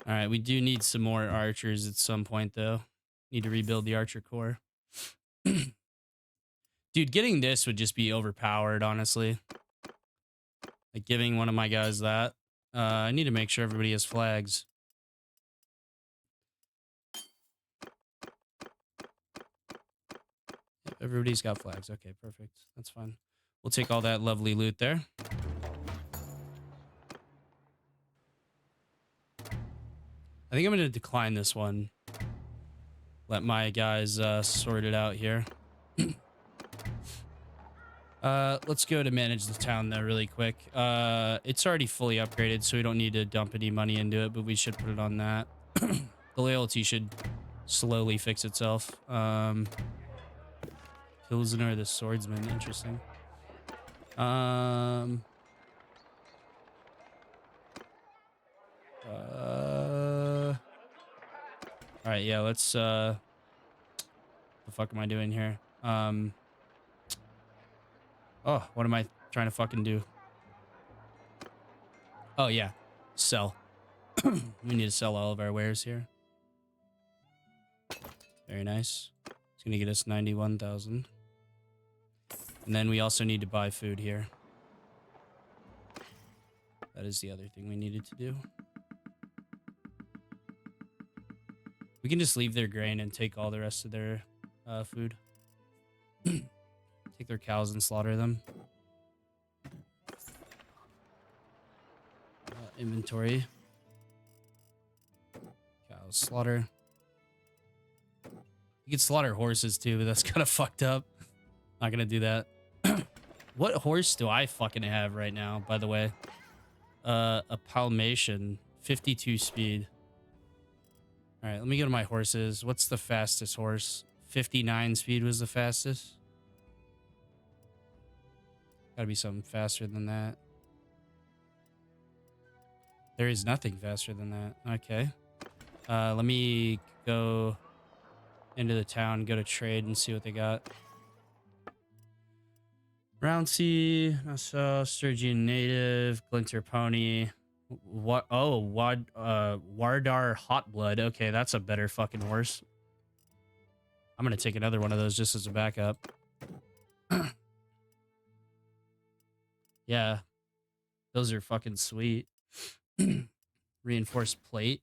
All right, we do need some more archers at some point, though. Need to rebuild the archer corps. Dude, getting this would just be overpowered, honestly. Like giving one of my guys that. I need to make sure everybody has flags. Yep, everybody's got flags. Okay, perfect. That's fine. We'll take all that lovely loot there. I think I'm going to decline this one. Let my guys sort it out here. Let's go to manage the town though really quick. It's already fully upgraded, so we don't need to dump any money into it, but we should put it on that. The loyalty should slowly fix itself. Pilsener the swordsman, interesting. All right, yeah, let's the fuck am I doing here? Oh, what am I trying to fucking do? Oh yeah, sell. We need to sell all of our wares here. Very nice. It's gonna get us 91,000. And then we also need to buy food here. That is the other thing we needed to do. We can just leave their grain and take all the rest of their food. Take their cows and slaughter them. Inventory. Cows slaughter. You can slaughter horses too, but that's kind of fucked up. Not gonna do that. What horse do I fucking have right now, by the way? A Palmation, 52 speed. All right, let me go to my horses. What's the fastest horse? 59 speed was the fastest. Gotta be something faster than that. There is nothing faster than that. Okay. Let me go into the town, go to trade and see what they got. Rouncy, Nassau, Sturgeon Native, Glinter Pony. What? Oh, Wardar Hot Blood. Okay, that's a better fucking horse. I'm gonna take another one of those just as a backup. Yeah, those are fucking sweet. Reinforced plate.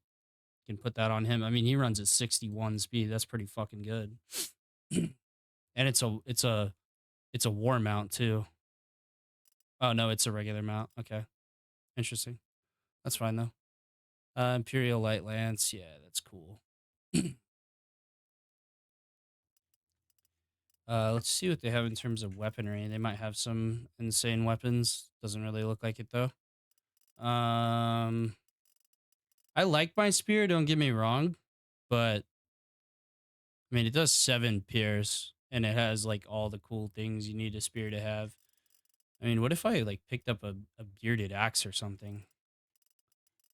Can put that on him. I mean, he runs at 61 speed. That's pretty fucking good. And it's a war mount too. Oh no, it's a regular mount. Okay, interesting. That's fine though. Imperial Light Lance. Yeah, that's cool. Let's see what they have in terms of weaponry. They might have some insane weapons. Doesn't really look like it though. I like my spear, don't get me wrong, but I mean, it does 7 pierce and it has like all the cool things you need a spear to have. I mean, what if I like picked up a bearded axe or something?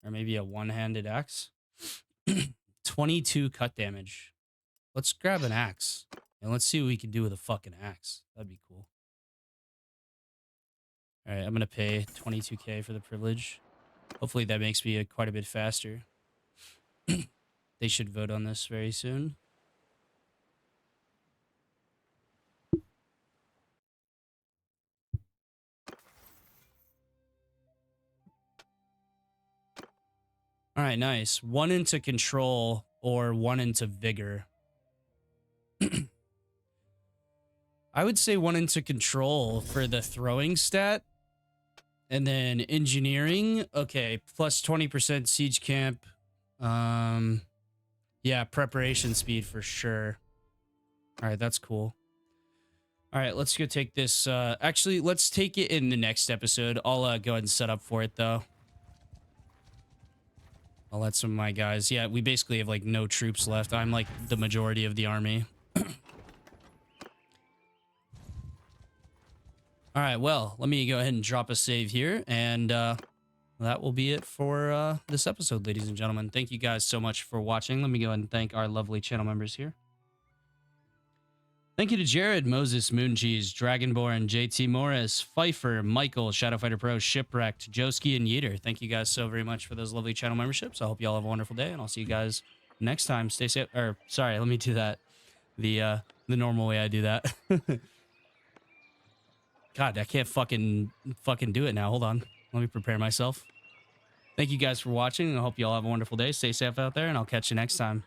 Or maybe a one-handed axe? 22 cut damage. Let's grab an axe and let's see what we can do with a fucking axe. That'd be cool. All right, I'm going to pay 22k for the privilege. Hopefully that makes me quite a bit faster. They should vote on this very soon. All right, nice. 1 into control or 1 into vigor. I would say one into control for the throwing stat. And then engineering, okay, plus 20% siege camp. Yeah, preparation speed for sure. All right, that's cool. All right, let's go take this. Actually, let's take it in the next episode. I'll go ahead and set up for it, though. I'll let some of my guys. Yeah, we basically have, like, no troops left. I'm, like, the majority of the army. All right, well, let me go ahead and drop a save here, and that will be it for this episode, ladies and gentlemen. Thank you guys so much for watching. Let me go ahead and thank our lovely channel members here. Thank you to Jared, Moses, Mooncheese, Dragonborn, JT Morris, Pfeiffer, Michael, Shadowfighter Pro, Shipwrecked, Joski, and Yeater. Thank you guys so very much for those lovely channel memberships. I hope you all have a wonderful day, and I'll see you guys next time. Stay safe. Or, sorry, let me do that the normal way I do that. God, I can't fucking do it now. Hold on. Let me prepare myself. Thank you guys for watching, and I hope you all have a wonderful day. Stay safe out there, and I'll catch you next time.